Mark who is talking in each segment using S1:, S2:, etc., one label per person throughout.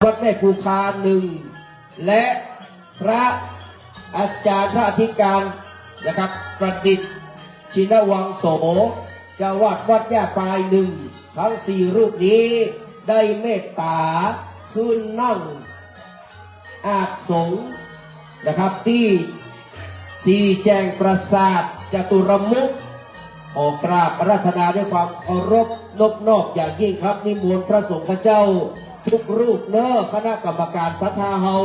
S1: วัดแม่ภูคาหนึ่งและพระอาจารย์พระอธิการนะครับประดิษฐ์ชินวังโสเจ้าวาดวัดย่าปลายหนึ่งทั้งสี่รูปนี้ได้เมตตาขึ้นนั่งอาสงฆ์นะครับที่สี่แจงปราสาทจตุรมุขขอกราบอาราธนาด้วยความเคารพนบนอบอย่างยิ่งครับนิมนต์พระสงฆ์พระเจ้าทุกรูปเนอคณะกรรมการศรัทธาเฮา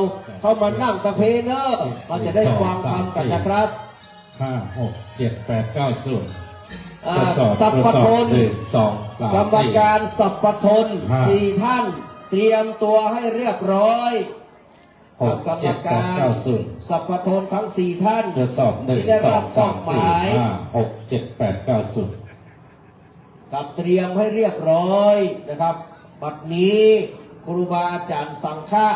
S1: เข้ามานั่งตะเพเนอเราจะได้ฟังธรรมกันนะครับ
S2: 5 6 7 8 9 0
S1: สัพพทน
S2: 1 2 3
S1: กรรมการสัพพทนสี่ท่านเตรียมตัวให้เรียบร้อย
S2: 6
S1: กรรม
S2: 7
S1: การ
S2: 8 9 0
S1: สัพพทนทั้งสี่ท่าน
S2: ตรวจสอบ1 2 3 4 5 6 7 8 9 0
S1: ครับเตรียมให้เรียบร้อยนะครับบัดนี้ครูบาอาจารย์สังฆะ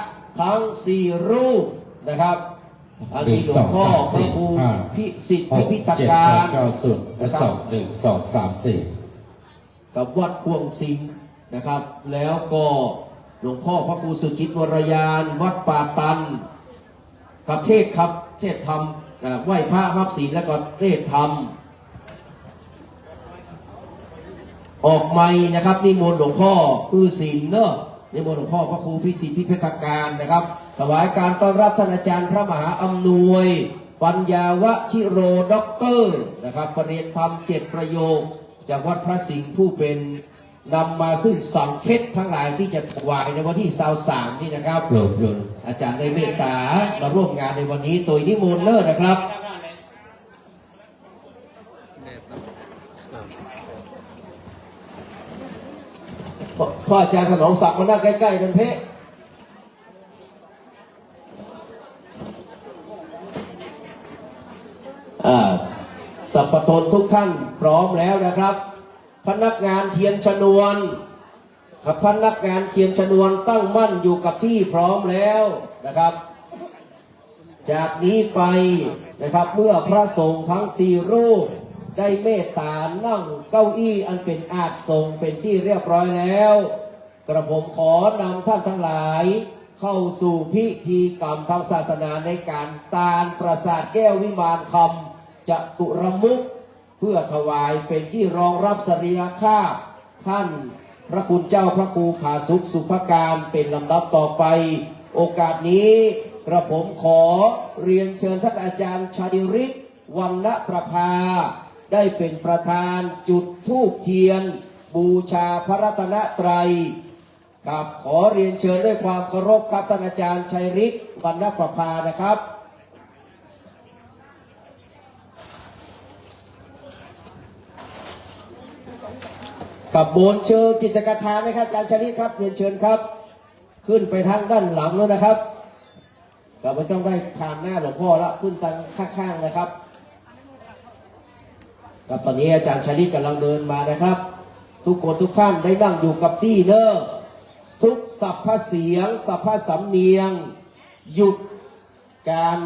S1: ทั้งสี่รูปนะครับอันนี้หลวงพ่อพระครูพิสิทธิ์พิพิธการ
S2: ตรวจสอบ1 2 3 4
S1: กับวัดควงสิงห์นะครับแล้วก็หลวงพ่อพระครูสุจิตวรยานวัดป่าตันกับเทศครับเทศธรรมไหว้พระรับศีลแล้วก็เทศธรรมออกใหม่นะครับนิมนต์หลวงพ่อคือศีลเนอะนิมนต์หลวงพ่อพระครูพิสิทธิ์พิพิธการนะครับถวายการต้อนรับท่านอาจารย์พระมหาอำนวยปัญญาวชิโรด็อกเตอร์นะครับปริญญาธรรม7 ประโยคจากวัดพระสิงห์ผู้เป็นนำมาซึ่งสังเคตทั้งหลายที่จะถวายในวันที่23นี่นะครับอาจารย์ได้เมตตามาร่วมงานในวันนี้โดยนิมนต์เนอะนะครับพ่ออาจารย์ถนอมศักดิ์มานั่งใกล้ๆกันเพ่สัพพทนทุกท่านพร้อมแล้วนะครับพนักงานเทียนชนวนกับพนักงานเทียนชนวนตั้งมั่นอยู่กับที่พร้อมแล้วนะครับจากนี้ไปนะครับเมื่อพระสงฆ์ทั้งสี่รูปได้เมตตานั่งเก้าอี้อันเป็นอาสงฆ์เป็นที่เรียบร้อยแล้วกระผมขอนำท่านทั้งหลายเข้าสู่พิธีกรรมทางศาสนาในการตาลปราสาทแก้ววิมานคำจตุรมุขเพื่อถวายเป็นที่รองรับสรีระคาพท่านพระคุณเจ้าพระครูผาสุขสุภการเป็นลำดับต่อไปโอกาสนี้กระผมขอเรียนเชิญท่านอาจารย์ชัยฤทธิ์วรรณประภาได้เป็นประธานจุดธูปเทียนบูชาพระรัตนตรัยครับขอเรียนเชิญด้วยความเคารพครับท่านอาจารย์ชัยฤทธิ์วรรณประภานะครับกับโบนเชิญจิตรกถาไหมครับอาจารย์ชัยฤทธิ์ครับเรียนเชิญครับขึ้นไปทางด้านหลังแล้วนะครับก็ไม่ต้องได้ผ่านหน้าหลวงพ่อแล้วขึ้นทางข้างๆนะครับครับตอนนี้อาจารย์ชัยฤทธิ์กำลังเดินมานะครับทุกคนทุกท่านได้นั่งอยู่กับที่เนอะทุกสัพพเสียงสัพพสำเนียงหยุดการ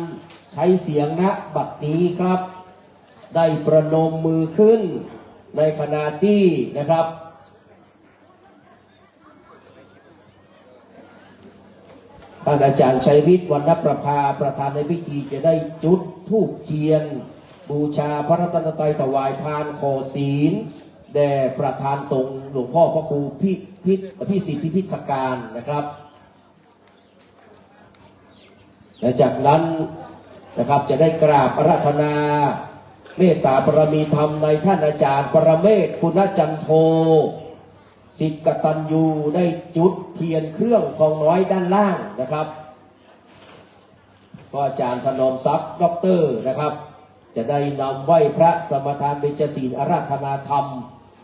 S1: ใช้เสียงณบัดนี้ครับได้ประนมมือขึ้นในขณะที่นะครับท่านอาจารย์ชัยฤทธิ์วรรณประภาประธานในพิธีจะได้จุดธูปเทียนบูชาพระรัตนตรัยถวายพานขอศีลแด่ประธานสงฆ์หลวงพ่อพระครูพิสิทธิ์พิพิธการนะครับและจากนั้นนะครับจะได้กราบอาราธนาเมตตาบารมีธรรมในท่านอาจารย์ปรเมศคุณจันโทสิทธิกตัญญูได้จุดเทียนเครื่องทองน้อยด้านล่างนะครับก็อาจารย์ถนอมศักดิ์ด็อกเตอร์นะครับจะได้นำไหว้พระสมทานเบญจศีลอาราธนาธรรม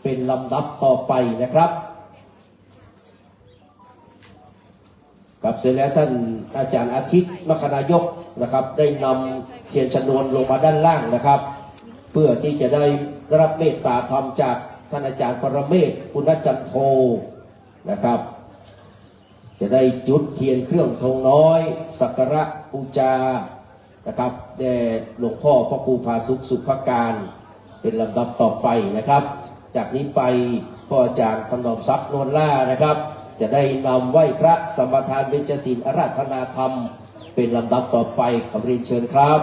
S1: เป็นลำดับต่อไปนะครับกับเสร็จแล้วท่านอาจารย์อาทิตย์มคณายกนะครับได้นำเทียนชนวนลงมาด้านล่างนะครับเพื่อที่จะได้รับเมตตาธรรมจากท่านอาจารย์ปรเมศคุณจันโทนะครับจะได้จุดเทียนเครื่องทองน้อยสักการะบูชานะครับแด่หลวงพ่อพระครูผาสุขสุภการเป็นลำดับต่อไปนะครับจากนี้ไปพ่ออาจารย์ถนอมศักดิ์นวลล่านะครับ จะได้นำไหว้พระสัมปทานเบญจศีลอาราธนาธรรมเป็นลำดับต่อไปขอเรียนเชิญครับ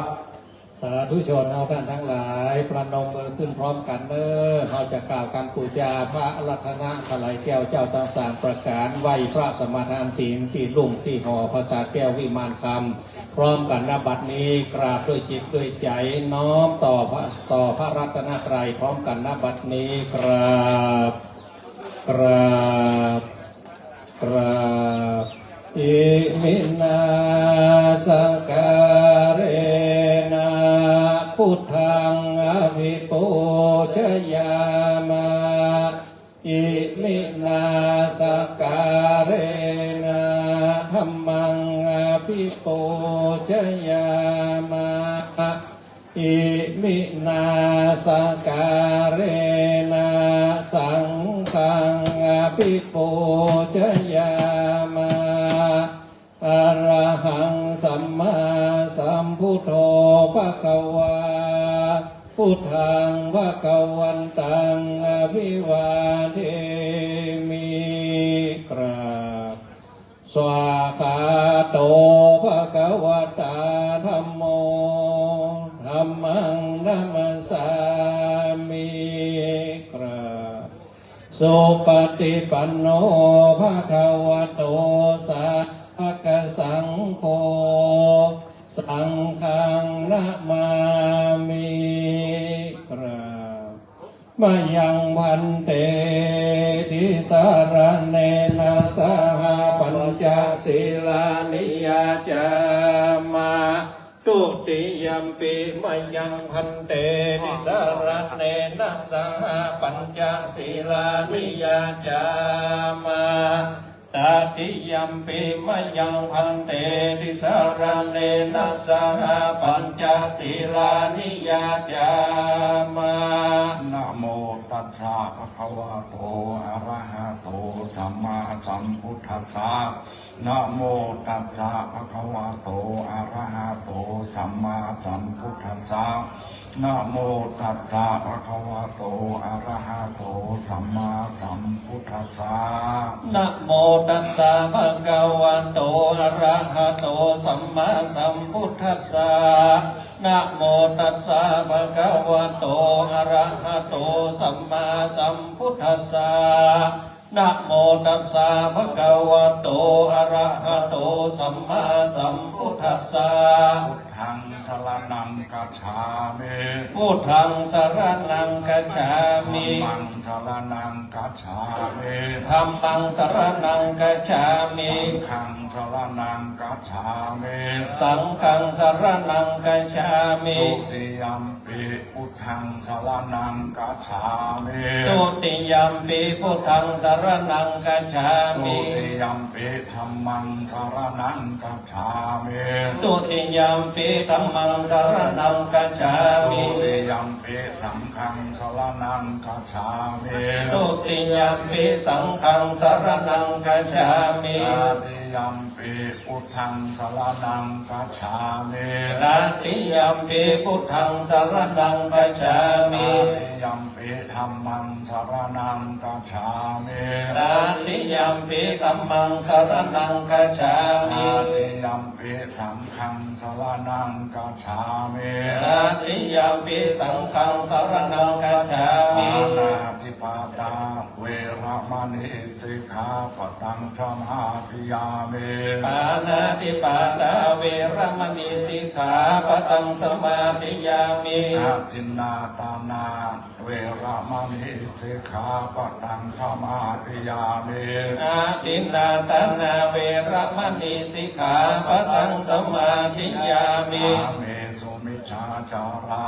S3: สาธุชนเอาท่านทั้งหลายประนมมือขึ้นพร้อมกันเด้อเราจะกล่าวคำปูจาพระรัตนะถลายแก้วเจ้าต่างสามประการไหวพระสมทานศีลที่ลุ่มที่ห่อภาษาแก้ววิมานคำพร้อมกันณบัดนี้กราบด้วยจิตด้วยใจน้อมต่อพระรัตนตรัยพร้อมกันณบัดนี้กราบกราบกราบอิมินาสการเณพุทธังอภิปูชยามะอิมินาสการเณธัมมังอภิปูชยามะอิมินาสการเณสังฆังอภิปูชยามะอรหังสัมมาสัมพุทโธภควาพุทธังภควันตังอภิวาเทมิกราบสวากขาโตภควตาธัมโมธัมมังนัมสสามิกราบสุปฏิปันโนภควโตสาวกสังโฆสังฆังนะมามิกราบมายังวันเตทิสารเนนะสหปัญจศีลานิยาจามาตุติยัมปิมายังพันเตทิสารเนนะสหปัญจศีลานิยาจามาตติยัมปิมายังพันเตทิสารเนนะสหปัญจศีลานิยาจามานะโมตัสสะภะคะวะโตอะระหะโตสัมมาสัมพุทธัสสะนะโมตัสสะภะคะวะโตอะระหะโตสัมมาสัมพุทธัสสะนะโมตัสสะภะคะวะโตอะระหะโตสัมมาสัมพุทธัสสะนะโมตัสสะภะคะวะโตอะระหะโตสัมมาสัมพุทธัสสะนะโมตัสสะภะคะวะโตอะระหะโตสัมมาสัมพุทธัสสะนะโมตัสสะภะคะวะโตอะระหะโตสัมมาสัมพุทธัสสะพุทธังสรณังกัจฉามิพุทธังสรณังกัจฉามิธัมมังสรณังกัจฉามิธัมมังสรณังกัจฉามิสังฆังสรณังกัจฉามิสังฆังสรณังกัจฉามิตุติยัมปิพุทธังสรณังกัจฉามิตุติยัมปิพุทธังสรณังกัจฉามิตุติยัมปิธัมมังสรณังกัจฉามิตุติยัมปิธัมมังสรณังกัจฉามิตุติยัมปิสังฆังสรณังกัจฉามิตุติยัมปิสังฆังสรณังกัจฉามิตติยัมปิพุทธังสรณังกัจฉามิตติยัมปิพุทธังสรณังกัจฉามิตติยัมปิธัมมังสรณังกัจฉามิตติยัมปิธัมมังสรณังกัจฉามิตติยัมปิสังฆังสรณังกัจฉามิตติยัมปิสังฆังสรณังกัจฉามิปานาติปาตาเวรมณีสิกขาปตังสมาธิยามิปานาติปาตาเวรมณีสิกขาปตังสมาธิยามิอาทินนาตานาเวรมณีสิกขาปตังสมาธิยามิอาทินนาตานาเวรมณีสิกขาปตังสมาธิยามิอาเมสุมิจฉาจารา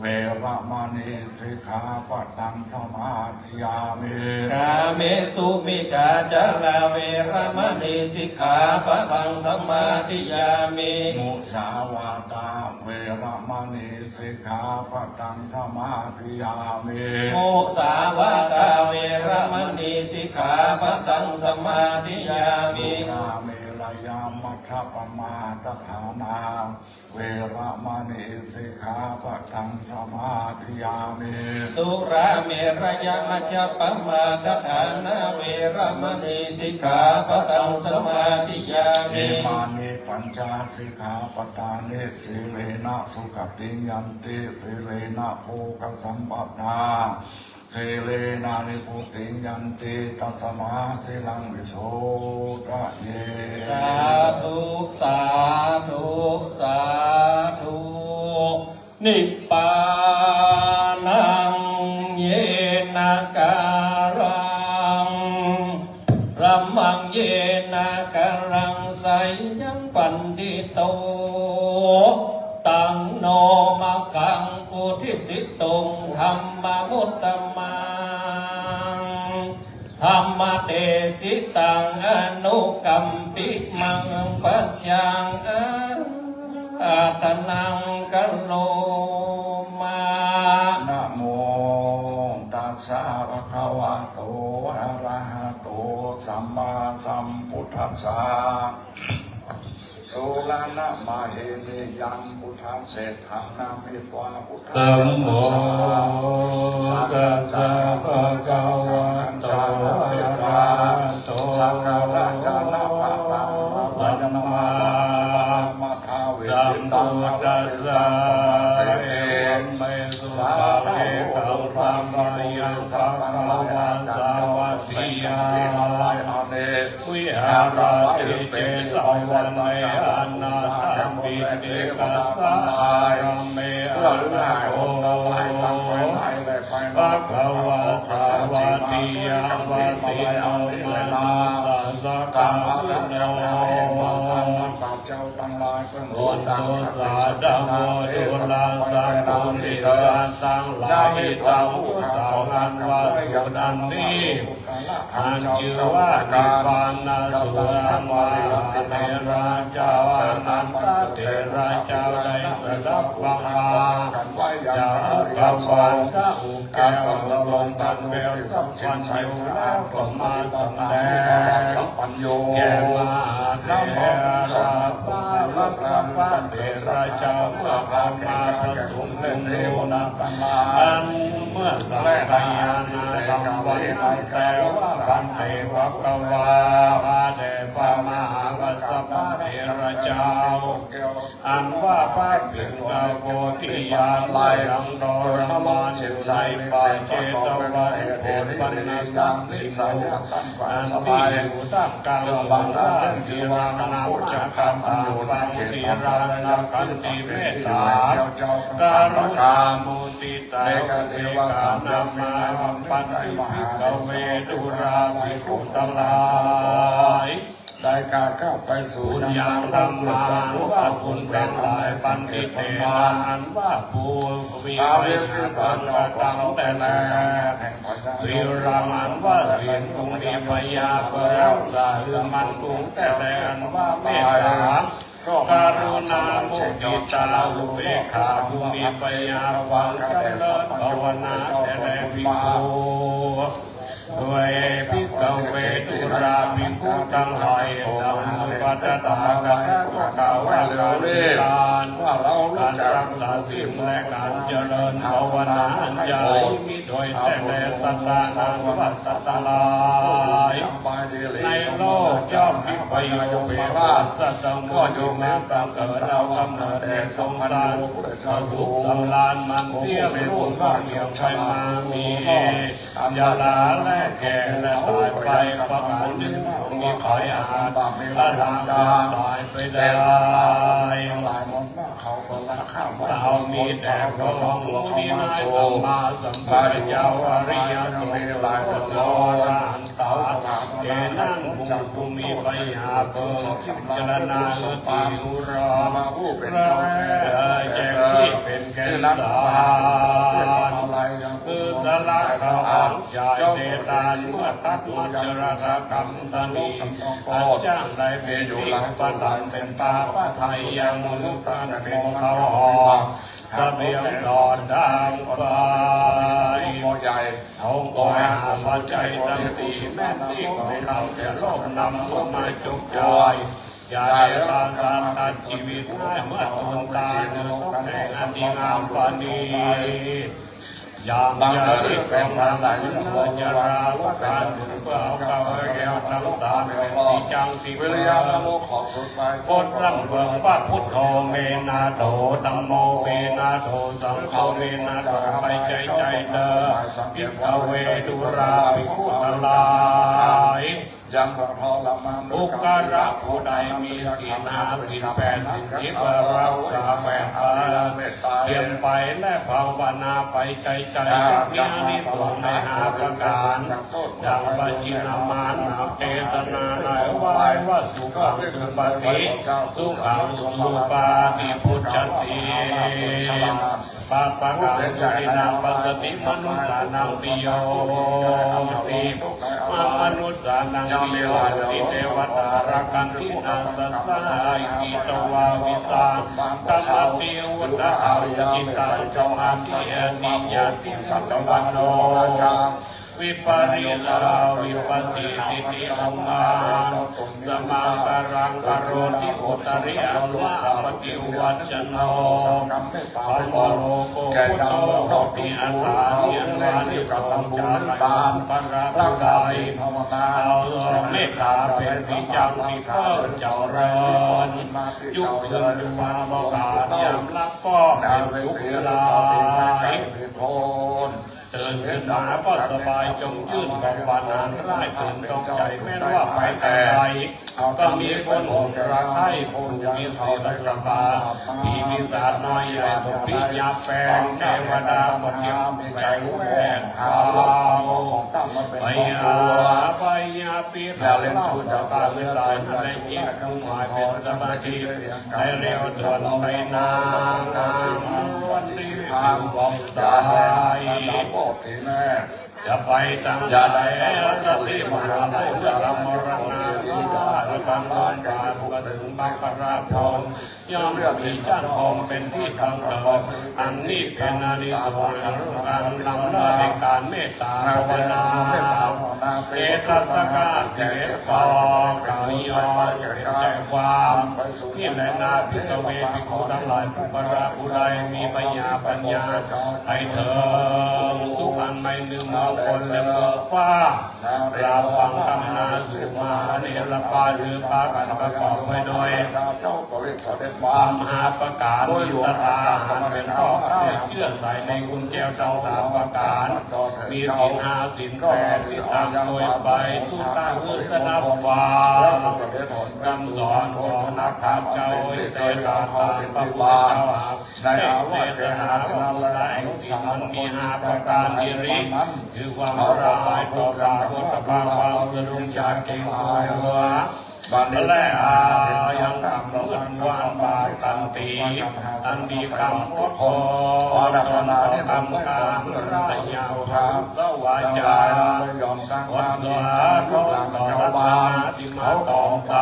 S3: เวรมณีสิกขาปตังสมาธิยามิกาเมสุมิจฉาจาราเวรมณีสิกขาปตังสมาธิยามิมุสาวาตาเวรมณีสิกขาปตังสมาธิยามิมุสาวาตาเวรมณีสิกขาปตังสมาธิยามิกาเมร
S4: ยามัชฌปมาทฐานาเวระมณีสิกขาปะทังสมาธิยามิ
S3: สุราเมรยมัจจปมาทฐานาเวรมณีสิกขาปะทังสมาธิยา
S4: เอ
S3: มิ
S4: มานิปัญจสิกขาปทานิสีเลนะสุขติยันติสีเลนะโภคสัมปทาสีเลนะนิพุติยันติตัสมาสีลังวิโสทะเย
S3: สาธุสาธุสาธุนิพพานังเยนะการังรัมมังเยนะการังไสยังปันติโตตังโนมะกังปุถิสิตุงธรรมมุตตมังธรรมเตสิตังอนุกัมปิมังปัจจังอาตนังกัลโลมา
S4: นะโมตัสสะภะคะวะโตอะระหะโตสัมมาสัมพุทธัสสะสุลานะมาเฮมิยังพุทธเศรษฐานามิตวาพุทธ
S3: ธัมโมตัสสะภะคะวะโตอะระหะโต
S4: สังฆราชานะปะปะปะยะมะมะทาเวจิตังอะระเสเสเอ
S3: เมสุสาเอกังพระมยังสังฆวาสาวัตถิยาวิหารติเตลาวันเมอนาถามิเตกัสสารเมอนาโตภะคะวะสาวาติยาวาติโนมนาสะกาโนบุญตุสาดโมตุลาสังปุริสาสังลายตังพุทธังอันวาสุนันนี้อันชื่อว่านิพพานาสุอันวาเทระเจ้าอนันตเทระเจ้าได้สดับฟังมาจากอุกวันทะอุแก้วลงตันเบลสัพพันธ์อยู่แล้วก็มาตั้งแต่แก่มาเทระปาลักษณะเทระเจ้าสัพพมาประชุมเป็นเทวนาอันเมื่อสังฆายานาธรรมวันนั้นแต่ว่าบันเทวกวาอาเดปมหากัสสปะเทระเจ้าอันว่าพระปิณกโพธิญาณลายอังโดรมานอยู่ในป่าเจตวันโพธิปัญญาสังลิโสอันมีอยู่ท่ามกลางหมู่บ้านที่รังนามจักรพรรดิบางทีรานากันติเมตตาการุณามุติตาเอกานามาปัญญิภิกขเวดุราภิกขุทั้งหลาย
S4: ได้การเข้าไปสู่
S3: บุญยังธรรมาว่าบุญเป็นหลายปันติเตนาอันว่าภูวิไวหาปังกตังแต่แลวิรามันว่าเรียนคงมีพยาเปรักษาคือมันคงแต่แลอันว่าเมตตาการุณาโมกิตาอุเบกขาภูมิปยาวังเจริญภาวนาแต่แลภิกขุด้วยภิกขเวทุราภิกขุทั้งหลายดังวัตถากันกล่าวว่าการว่าเราการรักษาศีลและการเจริญภาวนาอันใหญ่มีโดยแต่แลสัตตานังวัสตลายในโลกเจ้าพิปโยเวราสัตตมโยมาตังเกิดเรากำเนิดแต่ทรงตานพระบุตรสำลานมันเตี้ยรุ่งว่าเหลี่ยมชัยมามีจาลาและแก่และตายไปประการหนึ่งมีขายอาหารละลางตายไปได้เรามีแต่พระองค์นี้นายสัมมาสัมพุทธเจ้าอริยสงฆ์โลรานตาเอนั่นภูมิปัญญาเปิดพิจารณาสติอุราพระแจกที่เป็นแก่นสารคือสละเขาอ่านใจเดตานเมื่อตัดมัจรสกรรมตานีอาจ้างได้เป็นอยู่หลังปันดันเป็นตาพระไทยยังมุกตันเป็นเขาทะเบียนดอนดังไปเอาก็หาปัจจัยตั้งตีแม่ตีของเราจะส่งนำมาจุกใจ
S5: อย่าได้ตาสารตัดชีวิตให้เมื่อตนตายเนื้อต้องแห่งอันดีงามปานียามจะรีบเป็นทางไหนจะราว่าการถึงเพื่อเอาเก่าแก้วทำตามเป็นที่จังที่
S4: วิริยะโลกของสุดไป
S5: โคตรร่ำเบิกว่าพุทโธเมนาโถตัมโมเมนาโถสังโฆเมนาโถไปใจใจเดิมพิกเวดุราภิกขุทั้งหลาย
S4: ยังพระพอละมา
S5: อุกการะผู้ใดมีศีลห้าศีลแปดศีลสิบเราสาแปดปาเพียงไปและภาวนาไปใจใจมีอานิสงส์ในหาประการดังปัจจินามานาเจตนาในวายว่าสุขังสุปฏิสุขังสุปาติพุทธติปาปะกังสุตินังปัสสติมนุสานังปิโยติมนุสานังปิโยติเทวตารักันตินาสัสสายกิตวาวิสาตัสติวุตตะอายุจิตังสมาธิอนิยติสัตวันโนวิปริลาวิปัสสิติติอัมมาสมาการังกโรติอุตริอนุสัพพิวัชโนปัมโมโลโกพุทโธโรติอัฏฐานิยนานิกตังจาริตังปราภุไสเอาเมตตาเป็นวิจังที่เพิ่มเจริญจุกเกินจุวันโมกาเนียมรับก็เป็นทุกเวลาตื่นขึ้นมาก็สบายจงชื่นกับฝันอันร้ายตื่นตกใจแม้ว่าไปแต่ไหนก็มีคนหงรักให้คนมีศีลสบามีมีศาสตร์น้อยใหญ่บทพิยาแปลงเทวดาบทยามใจแหวนเขาไปไปยาปีเราเล่นชุดจากการเวลาในยิ่งทั้งหมายเป็นสมาธิในเร็วเดินไปนานวันนี้ทางบอกได้จะไปตั้งใจสติมาในเมื่อเรามรณะเราทำงานการก็ถึงบังคราพรย่อมมีจ้านพรเป็นที่ตั้งเติมอันนี้เป็นอานิสงส์การนำหน้าในการเมตตาภาวนาเอตัสกาเสกปอกายยอนเป็นใจความนี่แหละนาพิกเวภิกขุทั้งหลายผู้ปราผู้ใดมีปัญญาให้เถิดสุขันไม่ลืมมองคนและเมืองฟ้าเราฟังตำนานสืบมาเนรปาหรือปากันประกอบไปโดยความหาประการมีสตาหันเป็นพ่อเชื่อใส่ในคุณแก้วทั้งสามประการมีศีลห้าศีลแปดที่ตามโดยไปสุตาหุสนาฟ้าคำสอนของนักข่าวเจ้าเตระตาพระพุทธเจ้าได้เทศนาบอกได้สิ่งมันมีห้าประการดีริคือความร้ายโทสะโมหะความสะดุ้งจากเก่งหัวและยังทำมืดวันบาตันตีอันมีกรรมพุทโธตนกรรมกลางระยาวทางสวายจาวัดตัวโรคต่อตาที่มาต่อไป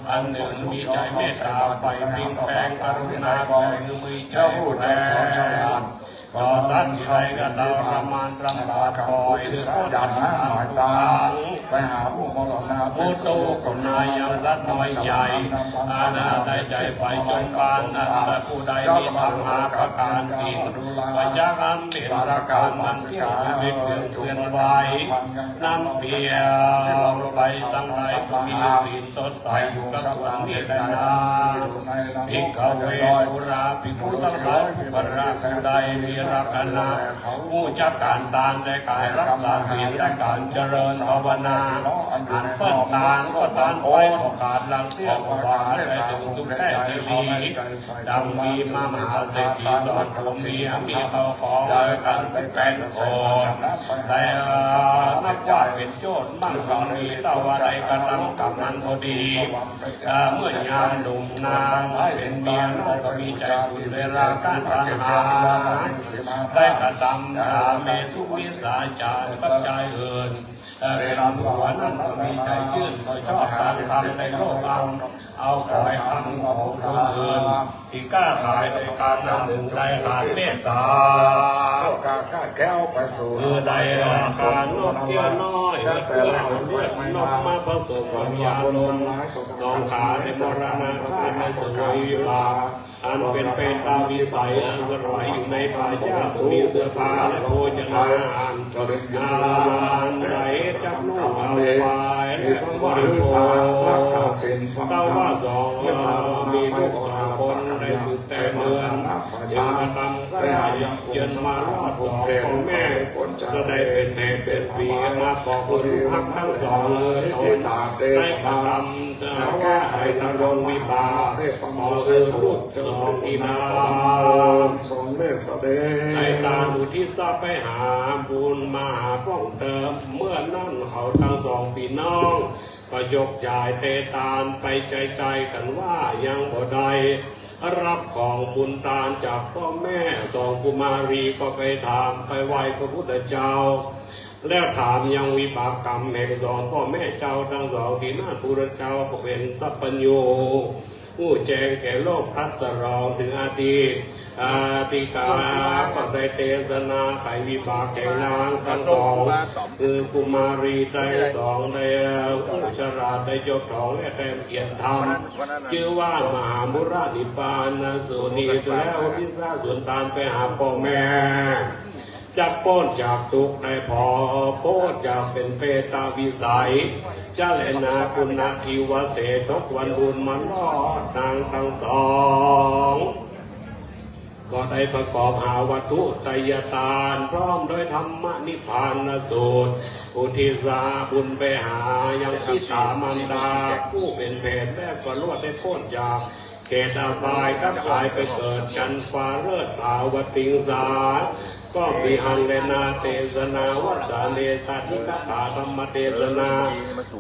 S5: อันหนึ่งมีใจเมตตาไฟพิงแปลงกรุณาแปลงมือใจแรงก็ตั้งใจกันเราประมาณรำบาดคอยหรือก็ดันหายตาไปหาผู้มรณะผู้โตคนนายยังรัดน้อยใหญ่อาณาได้ใจไฟจงบานอันละผู้ใดมีธรรมะประการสิ่งปัญญาอันเป็นประการมันเที่ยวชีวิตเดือดเคลื่อนไหวน้ำเปียวไปตั้งใจมีสิ่งสดใสอยู่กับส่วนนี้ได้นานภิกขเวทุราภิกขุทั้งหลายผู้บรรลุได้มีรักนาผู้จักการตานในการรักษาศีลและการเจริญภาวนาอันเปิ้ลตานก็ตานไปประกาศลังเที่ยววาได้ถึงสุขแท้ดีดังมีมหาเศรษฐีดอนสมมีเขาขอกันเป็นโอนแต่นับว่าเป็นโจทย์มั่งคังมีเล่าว่าใดกำลังกำนันพอดีเมื่อยามหนุ่มนางเป็นเมียน้องก็มีใจคุณเวลาการปัญหาได้กระทำเมสุมิสาจารปัจจัยอื่น เรนันวันนั้นก็มีใจชื่นคอยชอบการทำในโลกบางเอาขายทำของคนอื่นที่กล้าขายในการนำหนึ่งใจขาดเมตตา
S4: กาก้าแก้วไปสู่
S5: คือใดอาการนกเกี้ยวน้อยเพื่อเอาเลือดนกมาผสมกับยาลมสองขาในมรณะเป็นในสวยวิบากอันเป็นไปตามวิสัยอันกระไรอยู่ในป่าหญ้ามีเสื้อผ้าและโภชนาอาหารไหนจับนุ่งเอาไว้บริโภค
S4: รักษาศีล
S5: เต้าว่าสองมีลูกสองคนได้ฝึกแต่เดือนยังกระทำก็ได้เจนมารอดสองของแม่ก็ได้เป็นแห่เป็นปีมาปอกคุณพักทั้งสองตนได้กระทำแก้ไขนรงวิบากมอลูกสองอีนา
S4: ทรงเมตเด
S5: ในตาอุทิศทรัพย์ไปหาบุญมาป้องเติมเมื่อนั่นเขาทั้งสองพี่น้องก็ยกจ่ายเตตานไปใจกันว่ายังบ่ได้รับของบุญทานจากพ่อแม่สองกุมารีก็ไปถามไปไหว้พระพุทธเจ้าแล้วถามยังวิบากกรรมแห่งสองพ่อแม่เจ้าทั้งสองที่น่าบุรเจ้าก็เป็นสัพพัญโยผู้แจงแก่โลกพัสรองถึงอดีตติกาก็ได้เทศนาไขวิบากแก่นางทั้งสองคือกุมารีได้สองได้อุชราได้ยกสองและแต้มเกียรติธรรมชื่อว่ามหามุรานิปานสุนีแล้วพิซาส่วนตานไปหาพ่อแม่จะป้อนจากทุกข์ในพอโป้นจากเป็นเปตาวิสัยจะเลนาคุณทีวเสทกวันบุญมันรอดนางทั้งสองก็ได้ประกอบหาวัตถุไตยตานพร้อมด้วยธรรมนิพพานสูตรอุทิศาบุญไปหายังพิสามันดาผู้เป็นเพศแรกก็ลวดได้พ้นจากเขตอบายกับกายไปเกิดจันฟ้าเลิศภาวติงสาก็มีอังเลนาเตสนาวัดาเลสัติกตาธรรมเตสนา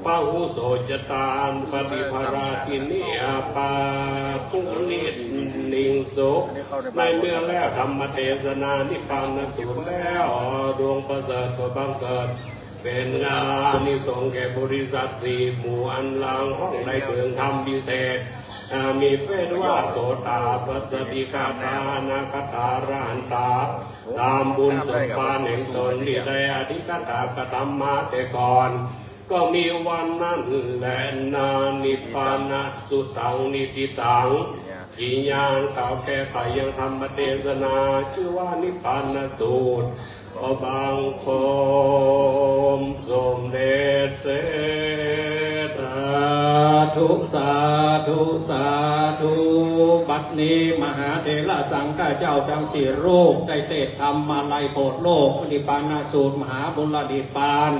S5: ปะหุโสจตานปฏิภราทินิอาปาปุรินิงโสในเมื่อแล้วธรรมเทศนานิพพานสูตรแล้วดวงประเสริฐก็บังเกิดเป็นงานนิสงส์แก่บริษัทสี่หมู่อันลังห้องในเมืองธรรมพิเศษมีเป็นว่าโสตาปัสสติกาตานาคตาราหันตาตามบุญสมภารแห่งตนที่ได้อธิกตากระทำมาแต่ก่อนก็มีวันนั้นแหละนานิพพานะสุตังนิติตังที่ยานเก่าแก่ไปยังธรรมเทศนาชื่อว่านิพพานสูตรอบางคมสมเด็จเสด็จ
S3: ธุสาธุสาธุบัดนี้มหาเถระสังฆเจ้าทั้งสี่รูปได้เทศธรรมมาลัยโพธิโลกปฏิปานาสูตรมหาบุรดิปาน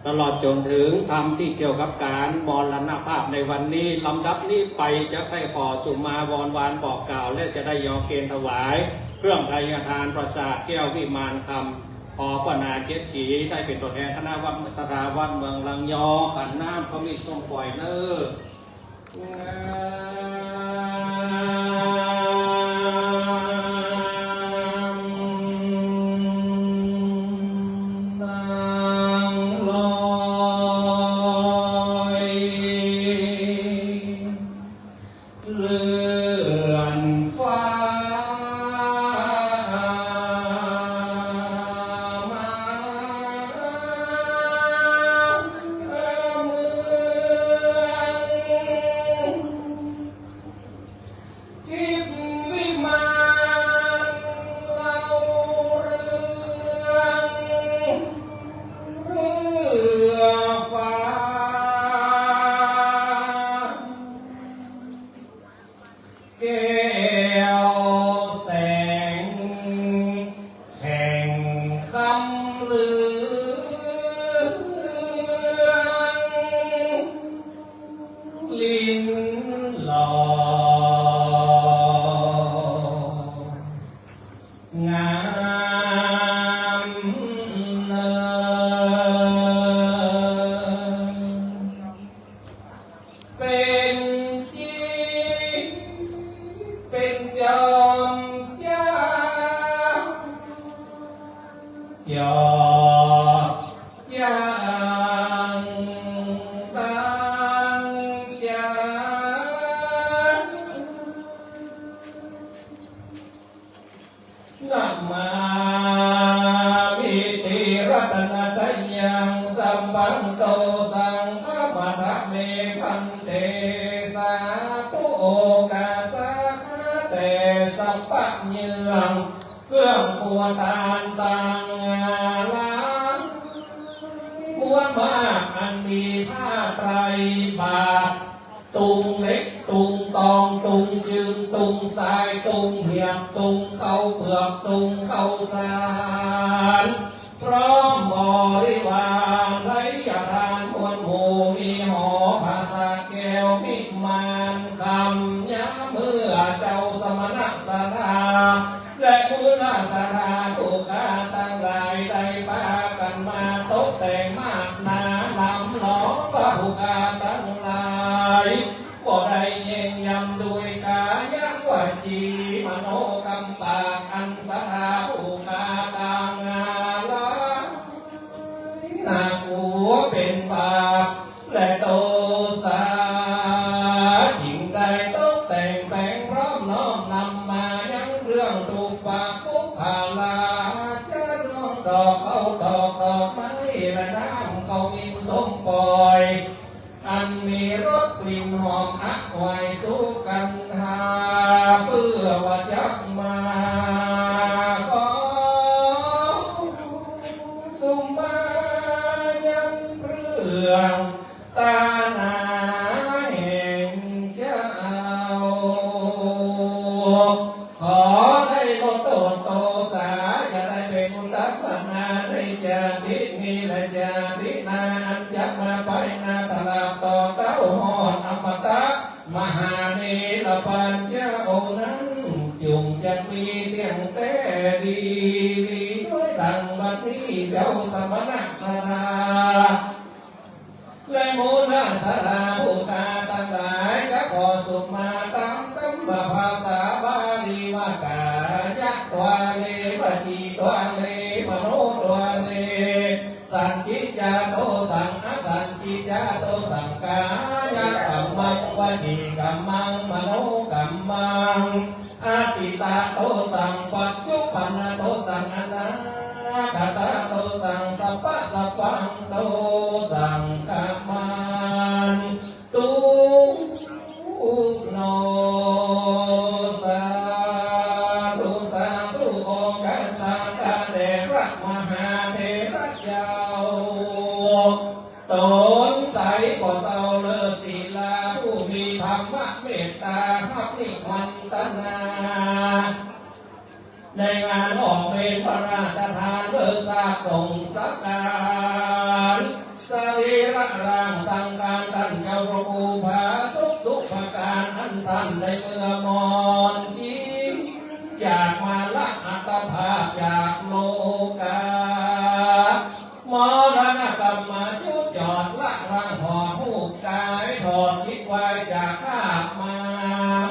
S3: ตลอดจนถึงธรรมที่เกี่ยวกับการมรณภาพในวันนี้ลำดับนี้ไปจะได้ขอสุมาวรวานบอกกล่าวและจะได้ยอเกณฑ์ถวายเครื่องไทยทานประสาทแก้ววิมานคำพอปนาเกศรีได้เป็นตัวแทนคณะวัดสถาวัดเมืองลังยอขันน้ำเขามีทรงปล่อยเน โอกาสาแต่สัพพะเยืองเครื่องปัวตานต่างลางมวลมากอันมีผ้าไตรบาทตุงเล็กตุงตองตุงยืนตุงสายตุงเหียบตุงเข้าเปลือกตุงเข้าสารพร้อมบริวารไร้ยาทานมวลหมู่มีหอภาษาแก้วมิมานคำย้ำเมื่อเจ้าสมณะสดาและมุนาสดาตุกาตั้งหลายได้พากันมาตกแต่งมากหนานำหลอกพระผู้กาตั้งหลายก็ได้เย็นยำด้วยกายาวจีมโนกรรมปากอันสดาผู้กาต่างลานากูเป็นบาปและโตสายิ่งได้ตกแต่งแปลงพร้อมน้อมนำมายังเรื่องถูกปากกุภาลาจะร้องดอกเอาดอกไม้และน้ำเขาอินสมปล่อยอันมีรสกลิ่นหอมอักไวสุกันหาเพื่อว่าจักมาขอสุมายังเรื่องตาหนาแห่งเจ้าขอได้ลดโทษโตสาอย่าได้เป็นมุตัปนาได้จารินีและจารินาอันจักมาไปนาตลาดต่อเต้าหอดอมตะมหาเนรปัญญาโอนั้นจุงจะมีเตียงแต่ดีด้วยดังบัดนี้เจ้าสมณะสดาและมูลสาราอุกาตั้งหลายก็ขอสุมาตามคำภาษาบาลีว่ากายะตัวเลปจีตัวเลมโนตัวเลสังกิจาโตสังอสังกิจาโตสังกายะกัมมังวจีกัมมังมโนกัมมังอาติตาโตสังปัจจุปันโตสังอนาคตาโตสังสัพพะสัพพังโตสังกัมมันตุโนสาธุองค์การสังฆเดชมหาเถระเจ้าตนใสก่อเศร้าเลิศศีลาผู้มีธรรมเมตตาพักนิมันตนาในงานออกเป็นพระราชทานเลิกทราบส่งสักการสรีระร่างสังการท่านเจ้าพระภูผาสุภการอันท่านในเมื่อมอนจีอยากมาละอัตภาพจากโลกามรณกรรมมายุดหยอดละร่างถอดหูกายถอดจิตไว้จากข้ามา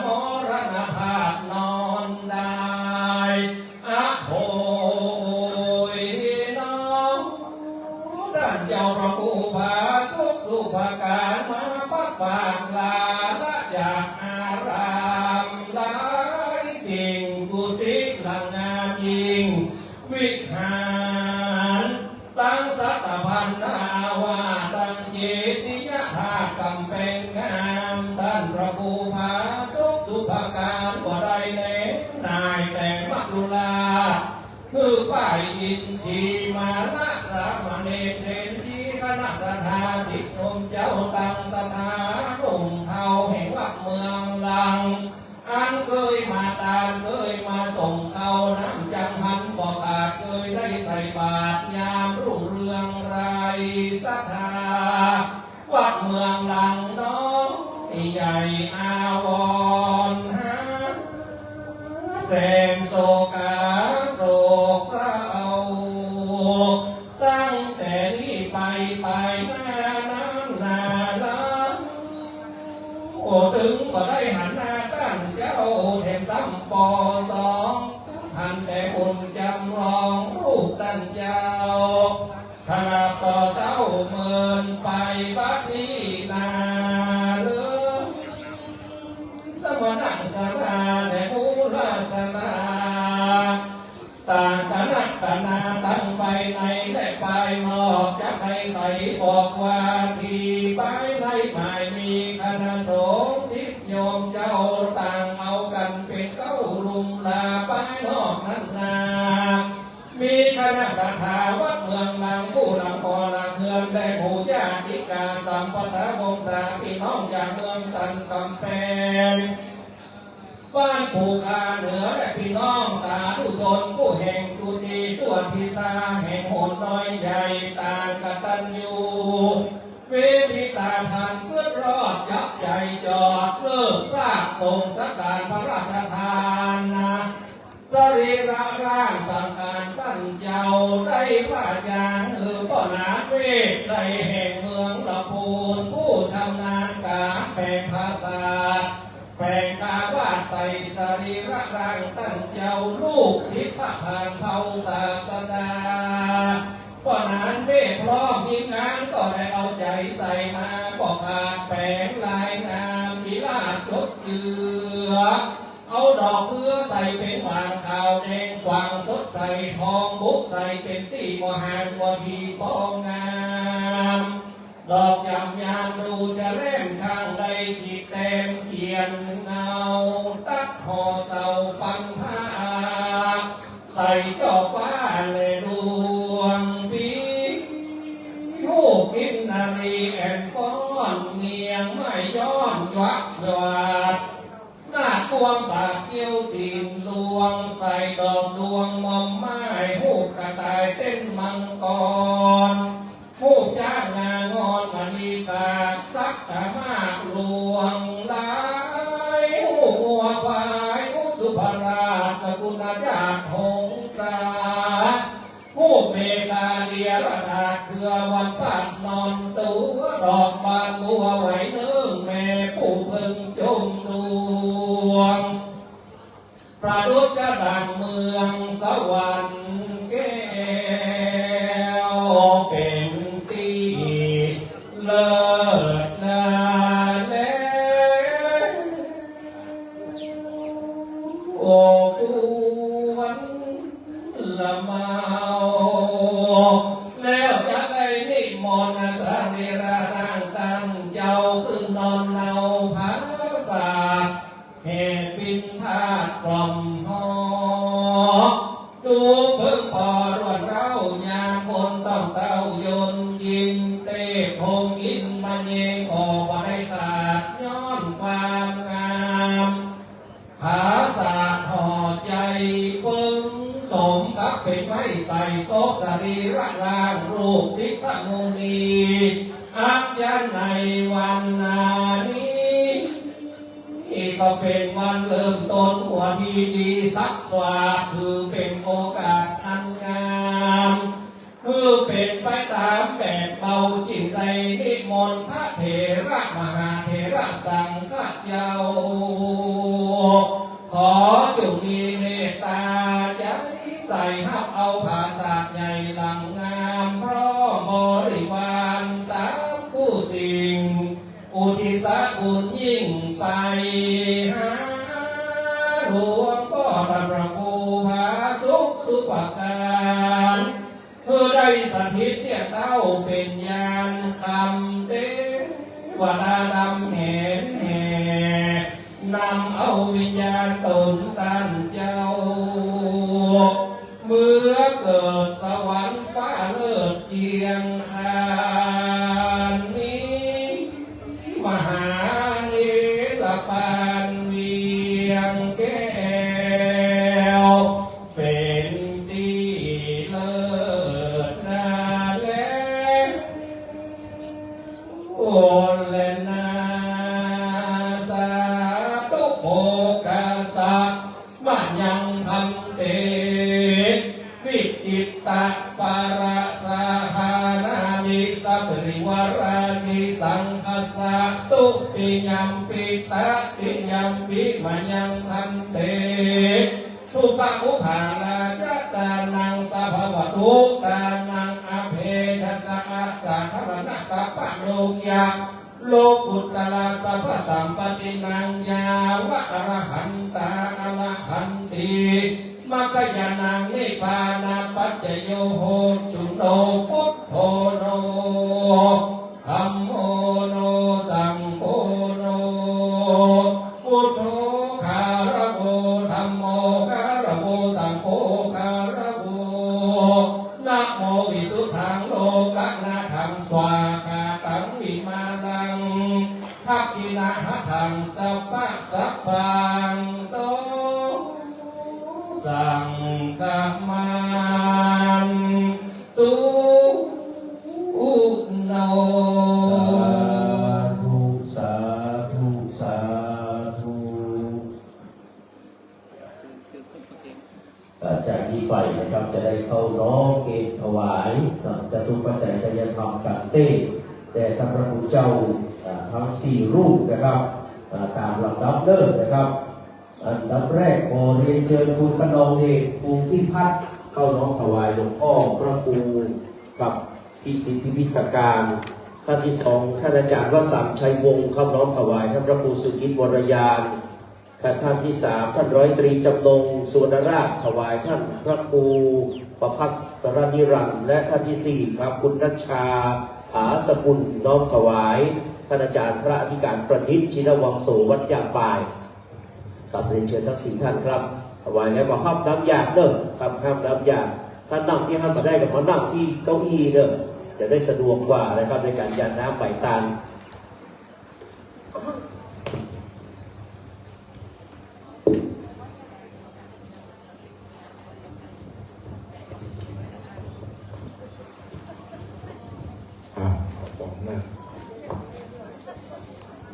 S3: มรณภาพนอนได้อะโหยน้องท่านเจ้าพระภูผาสุภการมาปักปากลาละจากอารามหลายสิ่งกุฏิหลังงามยิ่งวิหารตั้งสัตพันนาวาตั้งจิตยะภากำเป็นงามท่านพระภูผาสุภการบ่ได้เน้นนายแต่มักลุลาคือป้ายอินทรีมานะสามเณรเทนที่คณะสัทธาสิทธิมเจ้าตั้งสถานุ่งเทาแห่งวัดเมืองลังอันเคยมาตามเคยมาส่งเขาน้ำจังหันบอกอาจเคยได้ใส่บาตรยามรุ่งเรืองไรศรัทธาวัดเมืองลังน้องใหญ่อาวรณ์หาแสงโศกาโศกเศร้าตั้งแต่นี้ไปนาโอ้ถึงมาได้หันหน้าตั้งเจ้าเห็นซ้ำปอสองหันแต่อุ่นจำลองรูปตั้งเจ้าขณะต่อเจ้าเมินไปบัดนี้นาเลือสมณะสนาในมูลสนาต่างคณะคณะตั้งไปในและไปนอกจากในใครบอกว่าที่ไปในไม่มีคณะสงฆ์สิทธิโยม เจ้าต่างเอากันเป็นเก้าลุมลาไปนอกนั้นนามีคณะสัทธาวัดเมืองนางผู้นำพอนาเฮือนและผู้ญาติกาสัมปทาวงศาพี่น้องจากเมืองสันกำแพงบ้านผู้กาเหนือและพี่น้องสาธุชนผู้แห่งตุนีตัวพิซาแห่งโหดน้อยใหญ่ต่างกตัญญูเวทีตาทันเพื่อรอดยับใหญ่จอดเลิกซากส่งสักการพระราชทานนะสรีระร่างสังการตั้งเจ้าได้ว่าอย่างป้อนาเวทได้แห่งเมืองละพูนผู้ชำนาญการแปลงภาษาแปลงกาวาดใส่สรีระร่างตั้งเจ้าลูกศิษย์พระผ่านเผาศาสดาป้อนานเวทพร้อมทีมงานก็ได้เอาใจใส่มาบอกขาดแปลงลายงามมีลาดจดเจือเอาดอกเกลือใส่เป็นหวานขาวแดงสว่างสดใสทองบุกใส่เป็นตีมหันวทีปองงามดอกยำยามดูจะเล่มข้างใดขีดเต็มเขียนเงาตัดห่อเสาปันผ้าใส่จอกฟ้าเลยดวงปีลูกกินนารีแอนฟ้อนเมียงไม่ย้อนวักหยาดหน้าพวงปากเกี้ยวตีนลวงใส่ดอกดวงมอมไม้หูกระต่ายเต้นมังกรหูจ้างงานงอนมณีกาซักตามากลวงลายหูบัวควายหูสุภราชสกุลญาติหงสาหูเมกาเดียระดาเครือวันปัดนอนตัวดอกบานบัวไหวเนื้อแม่ผู้พึงจมดวงประดุจดังเมืองสวรรค์แก้วเป็นตีเลิศนาแลโอ้กุวันละเมาแล้วจะได้นิมนต์สรีระร่างตั้งเจ้าขึ้นนอนเนาภาษาเหตุบินธาตุกล่อมหอดูเพิ่งพอรวนเร้ายามคนต้องเต้ายนยินเตะพงยินมันเยงออกมาได้ขาดย้อนความงามภาษาห่อใจปึงสมกับเป็นไม้ใส่โซกสรีระร่างรูปศิษย์มุนีอัจฉริในวันนานี้นี่ก็เป็นวันเริ่มต้นหัวที่ดีสักสวาคือเป็นโอกาสอันงามคือเป็นไปตามแบบเบาจิตใจนิมนต์พระเถระมหาเถระสังฆเจ้าขอจงมีเมตตาใจใส่หับเอาภาษาใหญ่หลังงามเพราะบริวารตามผู้สิ่งอุทิศบุญยิ่งไปหาหลวงพ่อพระภูผาสุขสุภการเพื่อได้สถิตเนี่ยเต้าเป็นญาณคำเตวดาดำเห็นแห่นำเอาวิญญาณตนตันเจ้าเมื่อเกิดสวรรค์ฟ้าเลิศเจียงคานนี้มหาเนรปานเวียงแก้วเป็นที่เลิศนาแลโอและนาสาธุโภกาสักมัญญังพันเตวิจิตตปาราสาหานานิสัพริวารานิสังคัสสะตุติยัมปิตะติยัมปิมัญญังพันเตทุกะอุปาลาจัตตานังสัพพวตุตานังอเพทัสสะสัพพะนัสสะปะโลกยะโลกุตตะสัพพสัมปตินังยาวะอรหันตาอรหันติมัคคยานังนิพพานาปัจจโยโหตุโนพุทโธโนธัมโมโนสังโฆโนพุทโธ โธคารโกธัมโมคารโกสังโฆคารโกนะโมวิสุทธังโลกนาถังสวาคาตังวิมานังทักขินะหะทังสัพพะสัพพังโตสังฆมันตุโน
S1: สาธุสาธุจากนี้ไปนะครับจะได้เข้าน้อมเกณฑ์ถวายจตุปัจจัยทายธรรมกันเต้แต่ท่านพระพุทธเจ้าทั้ง4 รูปนะครับตามลำดับเดิมนะครับอันดับแรกขอเรียนเชิญคุณพนองเอกภูมิพิพัฒน์เข้าน้อมถวายหลวงพ่อพระครูกับพิสิทธิพิธการท่านที่ 2ท่านอาจารย์วสันต์ชัยวงศ์เข้าน้อมถวายท่านพระครูสุกิจวรยานท่านที่ 3ท่านร้อยตรีจำนงสุวรรณราชถวายท่านพระครูประภัสสรนิรันดร์และท่านที่ 4ครับคุณนัชชาผาสกุลน้อมถวายท่านอาจารย์พระอธิการประดิษฐ์ชินวังโสวัดยางปายกับเรียนเชิญทั้ง4ท่านครับถวายแล้วมาห้ามน้ำยาเด้อครับห้ามน้ำยาท่านนั่งที่ห้ามมาได้กับมานั่งที่เก้าอี้เด้อจะได้สะดวกกว่านะครับในการยัดน้ำใบตาล
S4: บอกนะ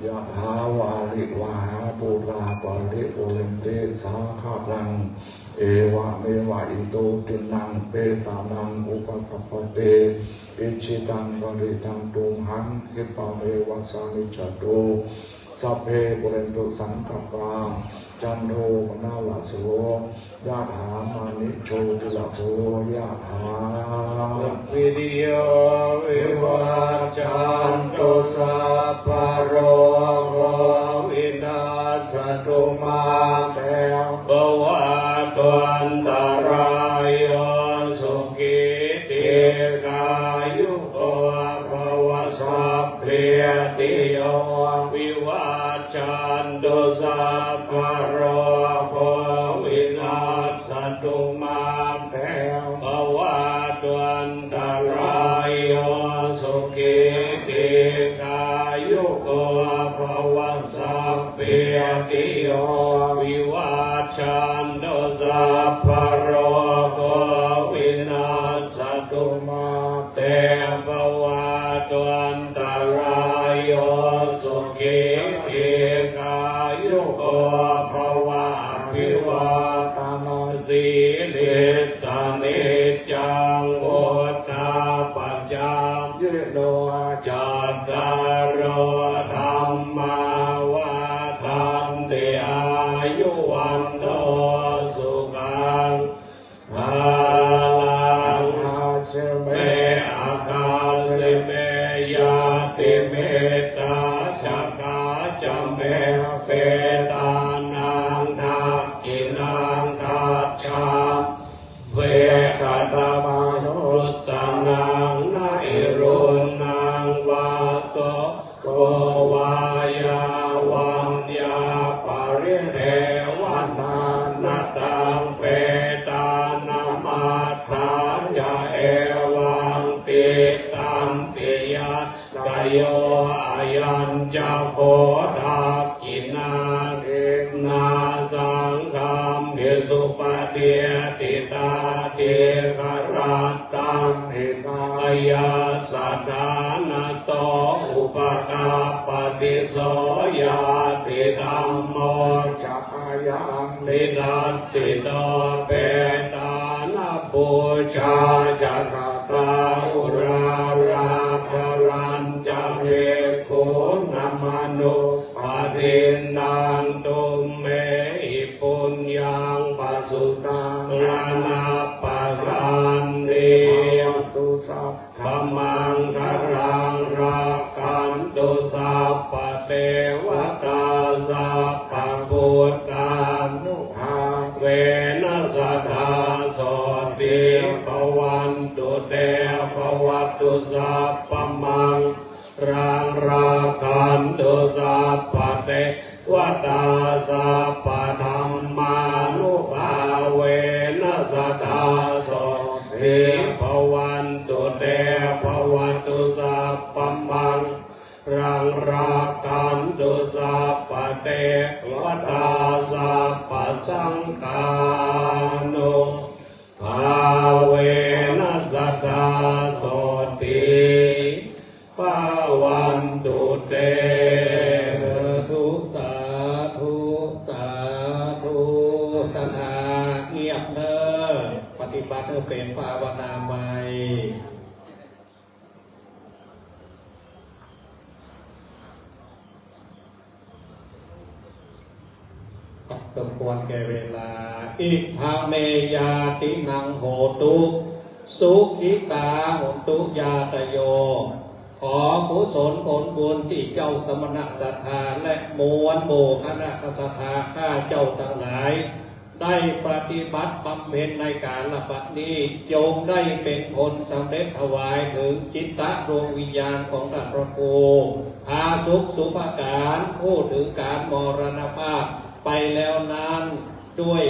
S4: ยะถาวาริวาหาปุราปาริปุเรนติสาคารังเอวะเมวะอิโตตินังเปตานังอุปกัปปเตอิชิตังปริตังตุมหังคิปะเมวะสามิจจโตสัพเพปุเรนตุสังกปาจันโทปนาลโสยะถามานิโชติลโสยะถาวิริยวิวัจจันตุสัพพะโรโควินาศตุมาเตภวะตวันตรายโยสุขิติกายุโกภวะสัพเพติโยวิวัจจันตุสัพพะโรโควินาศตุมาเตภวะตวันตรายโยสุขิติกายุโกภวะสัพเพติโยวิวัจจันตุสัพพะโรโควินาศตุมาเตภวะตวันตรายโยสุขิติกายุโกภวะอภิวาทนาสีลิสานิจังวุฒาปัจจามเยโนจัตตารโอธรรมาวัฏันติอายุวันโนสุขังภาลังเมอาคาสเมยาติเมตตาชะกาจเมเปตานังนากินังทัจฉาเวกตามานุสนังนาอิรุนังวาโตโกวายาวันยาปริเรวันนานาตังเปตานามาทายาเอวังติตันติยากโยอายัญจะโคทักกินาเอกนาสังฆัมภิสุปฏิติตาเทกรัตตังหิตายาสัทธานาโตอุปกาปฏิโสยาติธัมโมจักยังนิทัสสิโตเปตานาปูชาจักตาอุราราภรัญจะเวโคนามานุปะทินังตุเมหิปุญญังปัสสุตังรานาปัสสันติตุสัพพมังคารังรักขันตุสัพพะเทวตาสัพพะพุทธานุภาเวนัสสทาโสติภวันตุเตภวัตตุสัพพมังรังรักขันตุสัพพะเทว
S5: ตาสัพพธรรมานุภาเวนัสตาโสเอภวันตุเตภวันตุสัพพมังรังรากันตุสัพพเตวตาสัพพสังฆานุภาเวนัสตาโสติภวันตุเต
S3: สาธุสาธุสาธุเงียบเนอปฏิบัติเป็นภาวนาใหม่สมควรแก่เวลาอิทาเมยาตินังโหตุสุขิตาโหตุยาตโยขอกุศลผลบุญที่เจ้าสมณศัทธาและมวลโมคณะศรัทธาข้าเจ้าทั้งหลายได้ปฏิบัติบำเพ็ญในการละบัดนี้จงได้เป็นผลสำเร็จถวายถึงจิตตะดวงวิญญาณของท่านพระครูพาสุขสุภการพูดถึงการมรณภาพไปแล้วนั้นด้วย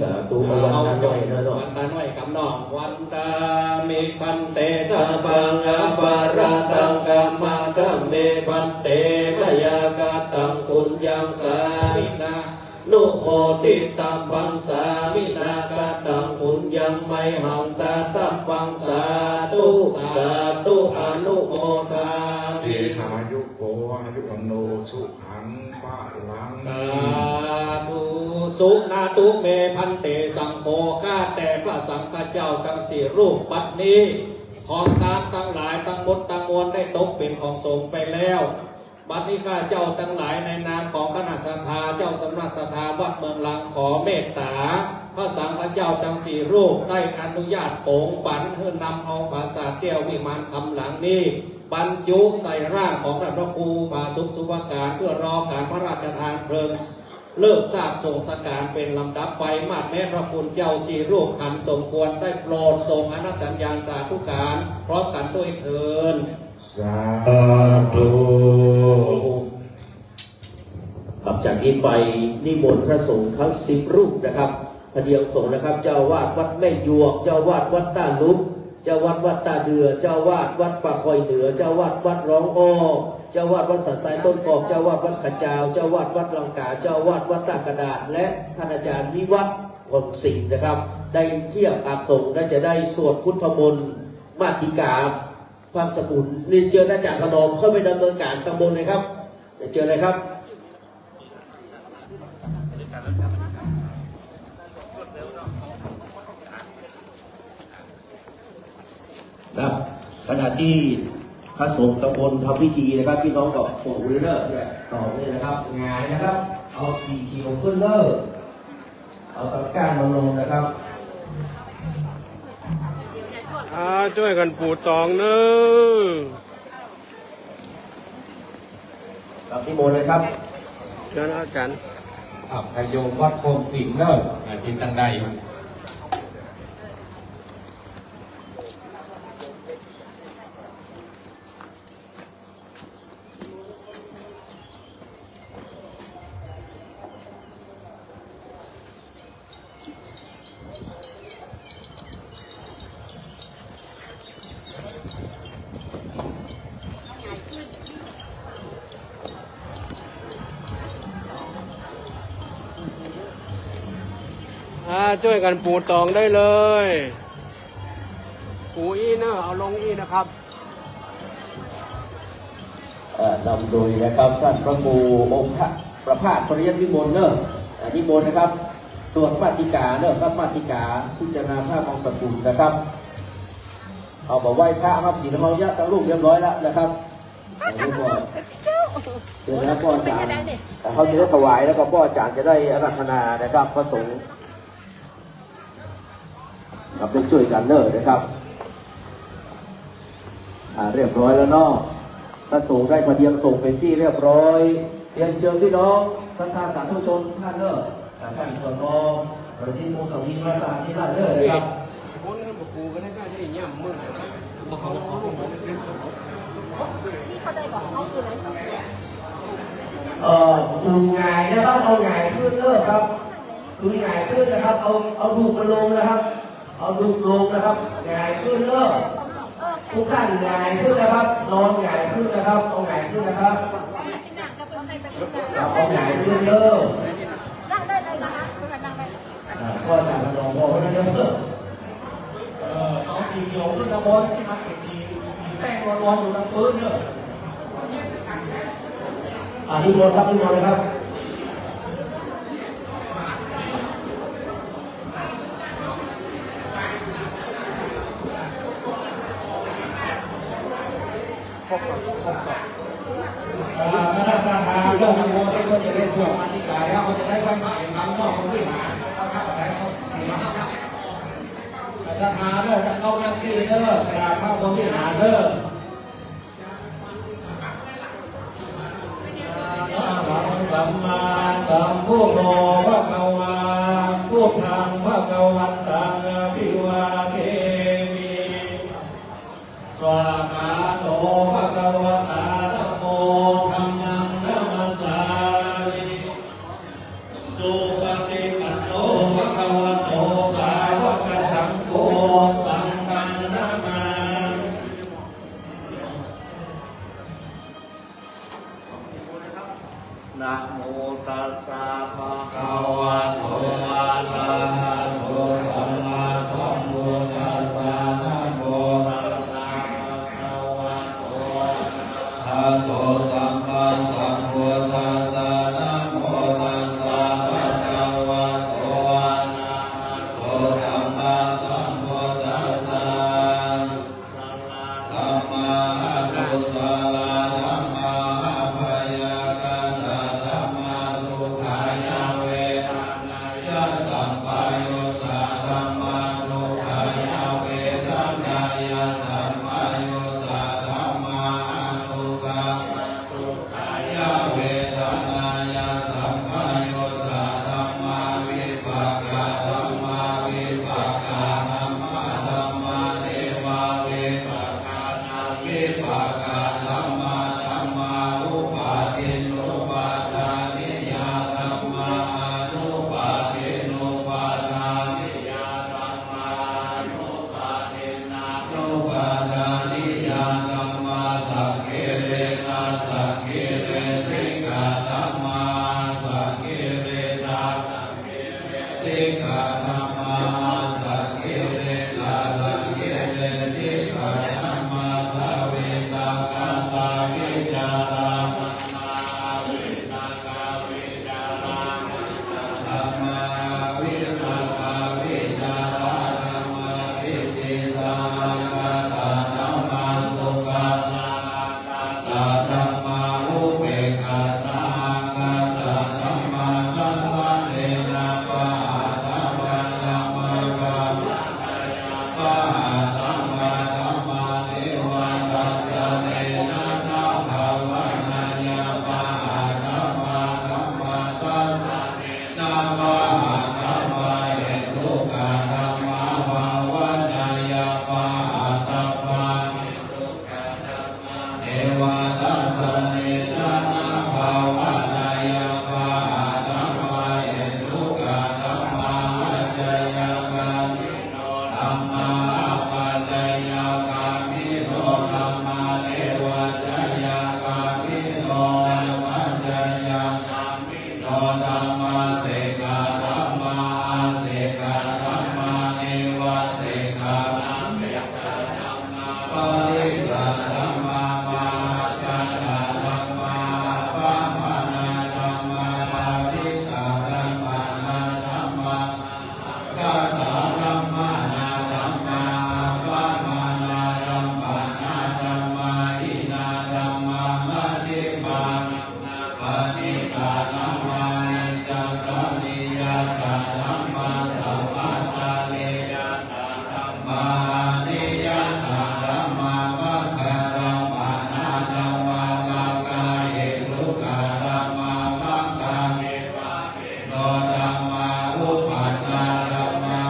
S1: สาธุวันตาน้อยนะเนาะ
S3: วันตาน้อยกับน้องวันตามิพันเตสัพพังอปาราตังกัมมาตัมเมพันเตมยากาตังปุญญังสามินานุโมติตัมปังสามินากาตังปุญญังไมหังตาตัมปังสาธุสาธุอนุโมทา
S4: เอหายุโกอายุวันโนสุขังปะลัง
S3: สาธุสุนาตุเมพันเตสังโฆข้าแต่พระสังฆเจ้าทั้งสี่รูปบัดนี้ของทานทั้งหลายทั้งหมดทั้งมวลได้ตกเป็นของสงฆ์ไปแล้วบัดนี้ข้าเจ้าทั้งหลายในนามของคณะศรัทธาเจ้าสำนักศรัทธาวัดเมืองลังขอเมตตาพระสังฆเจ้าทั้งสี่รูปได้อนุญาตโปงปันเพื่อนำเอาปราสาทแก้ววิมานคำหลังนี้บรรจุใส่ร่างของท่านพระครูบาสุขสุภการเพื่อรอการพระราชทานเพลิงเลิกทราบส่งสการเป็นลำดับไปมาแม้พระคุณเจ้าสี่รูปอันสมควรได้โปรดทรงอนุสัญญาณสาธุการพร้อมกันด้วยเถิด
S4: สา
S5: ธุ
S1: ครับจากนี้ไปนิมนต์พระสงฆ์ทั้ง10 รูปนะครับพระเดียงสงฆ์นะครับเจ้าวาดวัดแม่ยวกเจ้าวาดวัดตาลุกเจ้าวาดวัดตาเดือเจ้าวาดวัดปากคอยเหนือเจ้าวาดวัดร้องอ้อเจ้าวาดวัดสันทรายต้นกอกเจ้าวาดวัดขจาวเจ้าวาดวัดลังกาเจ้าวาดวัดตากระดาษและท่านอาจารย์วิวัฒน์วงศิลป์นะครับได้เทียบอาสงฆ์และจะได้สวดพุทธมนต์มาติกาความสกุลนี่เจออาจารย์ขนอมเข้าไปดำเนินการตำบลเลยครับเจอเลยครับนะขณะที่พระสงฆ์ตำบลทำพิธีนะครับพี่น้องกับปู่เลิศเนี่ยต่อเลยนะครับงานนะครับเอา4 กิโลขึ้นเลิศเอาตะกร้ามาลงนะครับ
S5: ช่วยกันปูตองเนอะ
S1: รับนิมนต์เลยครับ
S5: เชิญอาจารย์
S2: พยมวัดโคมสิงห์เนอะจินตังใด
S5: ช่วยกันปูตองได้เลย ปูอี้เนอะเอาลงอี้นะครับ
S1: นำโดยนะครับท่านพระครูองค์พระประภาสปริยัติวิมลเนอะนิมนต์นะครับส่วนมาติกาเนอะพระมาติกาพิจารณาพระมองสกุลนะครับเอามาไหว้พระครับศีลธรรมยะตั้งรูปเรียบร้อยแล้วนะครับอันนี้ก็เดี๋ยวนะพ่ออาจารย์เขาจะได้ถวายแล้วก็พ่ออาจารย์จะได้อาราธนานะครับพระสงฆ์เราไปช่วยกันเนอะนะครับเรียบร้อยแล้วเนาะพระสงฆ์ได้พระเดียงส่งเป็นที่เรียบร้อยเรียนเชิญพี่น้องศรัทธาสาธุชนท่านเนอะท่านสนองประสิทธิ์มงคลสวีพระสาธิราชเนอะนะครับ
S5: คนนั้นบอกปูก็ได้ได้ได้ย่ำมือเขา
S6: นี่เขาได้บอกเขาอยู่ไหน
S1: ดึงหงายนะครับเอาหงายขึ้นเลิกครับคือหงายขึ้นนะครับเอาดูมันลงนะครับเอาดูลงนะครับหงายขึ้นเลิกทุกท่านหงายขึ้นนะครับนอนหงายขึ้นนะครับเอาหงายขึ้นนะครับเอาหงายขึ้นเลิกก็จะมาลองบอกว่าเลิกเอาสีเขียวขึ้นตะบนที่มันเป็นสีแป้งร้อนๆอยู่ตรงพื้นเนอะนิมนต์ครับนิมนต์เลยครับพระราชทานเรื่องนิมนต์ให้คนจะได้สวดมาที่กายแล้วเขาจะได้ไหว้ใหม่ทำนอกของวิหารเขาทำอะไรเขาสีมาครับพระราชทานเรื่องเข้าหน้าที่เด้อกระดาษพระบรมวิหารเด้อสัมมาสัมพุทโธภะคะวาพุทธังภะคะวันตังอภิวาเทมิสวากขาโตภะคะวะตาธัมโมธัมมังนัมมัสสามิสุปฏิปันโนภะคะวะโตสาวกสังโฆสังฆังนามานะโมตัสสะภะคะวะโตอะระหะโตสัมมาสัมพุทธัสสะนะโมตัสสะภะคะวะโตอะระหะโตสัมมาสัมพุทธัสสะนะโมตัสสะภะคะวะโตอะระหะโตสัมมาสัมพุทธัสสะธัมมานุสาราธัมมาพยากตาธัมมาสุขายาเวทนายาสัมปยุตตาธัมมานุขายาเวทนายาสัมปยุตตาธัมมาอนุกรรมสุขายาเวทนายาสัมปยุตตาธัมมาวิภักขะธัมมาวิภักขะธัมมาธัมมาเทวาวิภักขะนาวิภักขะธัมมาธัมมาอุปาทินุปาทานิยาธัมมาอนุปาทินุปาทานิยาธัมมาอนุปาทินานุปาทานิยาธัมมาสักขิเรนะสักขิเรสิกขาธัมมาสักขิเรนะสักขิเรสิกขาธัมมาสักขิเรนะสักขิเรสิกขาธัมมาสัพพิตังกัสสาวิจาราธัมมาวิตังกาวิจาราธัมมาวิตังกาวิจาราธัมมาวิติสามังกาธัมมาสุขังธัมมาอุเบกขาสังฆังธัมมานัสสะเนนะปะธัมมาธัมมาปะปะธัมมาธัมมาเทวทัสสะเนนะนาภาวนาญาปะธัมมาธัมมาตัสสะเนนะปะธัมมาเหตุกะธัมมาภาวนาญาปะธัมมาเทวทัสสะเนนะนาภาวนาญาปะธัมมาเหตุกะธัมมาอัจจยกามิโนธัมมาอัปปัจจยกามิโนธัมมาเทวจยกามิโนอัปปัจจยกามิโนธัมมาเสกาธัมมาอาเสกาธัมมาเนวเสกานาเสกาธัมมาปริกาธัมมามาจันทาธัมมาปัมปนาธัมมาปริกาธัมมานาธัมมากาถาธัมมานาธัมมาปัมมานาธัมมานาธัมมาอินาธัมมามะทิมาปณิตาธัมมานิจัตตานิยตาธัมมาสัมปัตตานิยตาธัมมานิยตาธัมมามัคคะธัมมานาธัมมามัคคะเหตุกะธัมมามัคคะเมวะโนธัมมาอุปัฏฐาธัมมา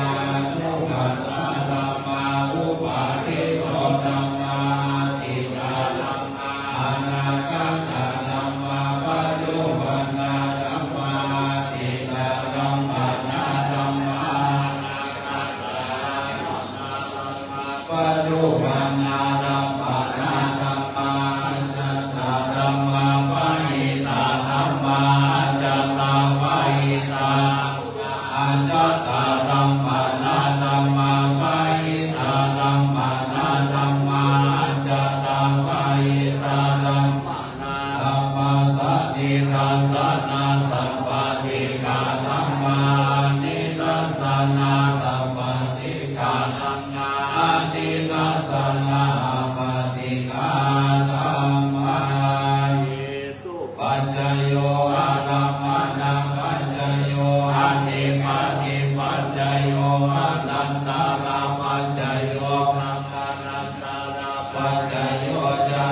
S1: นุปัฏฐาธัมมาอุปาทิโนธัมมาทิฏฐาธัมมาอนาคตธัมมาปัจจุบั
S3: ยตาอัญจตารัมปนาธัมมังกายตารัมปนาสัมมาอัญจตากายตารัมปนาธัมมาสติรัสนาสัมปติกาธัมมานิรัสนาสัมปติกาธัมมานิรัสนาปฏิกาธัมมาปัจจโยอารัมมณังปัจจโยอานิปัจจิปัจจโยอานันตาราปัจจโยนันตานันตาราปัจจโยจา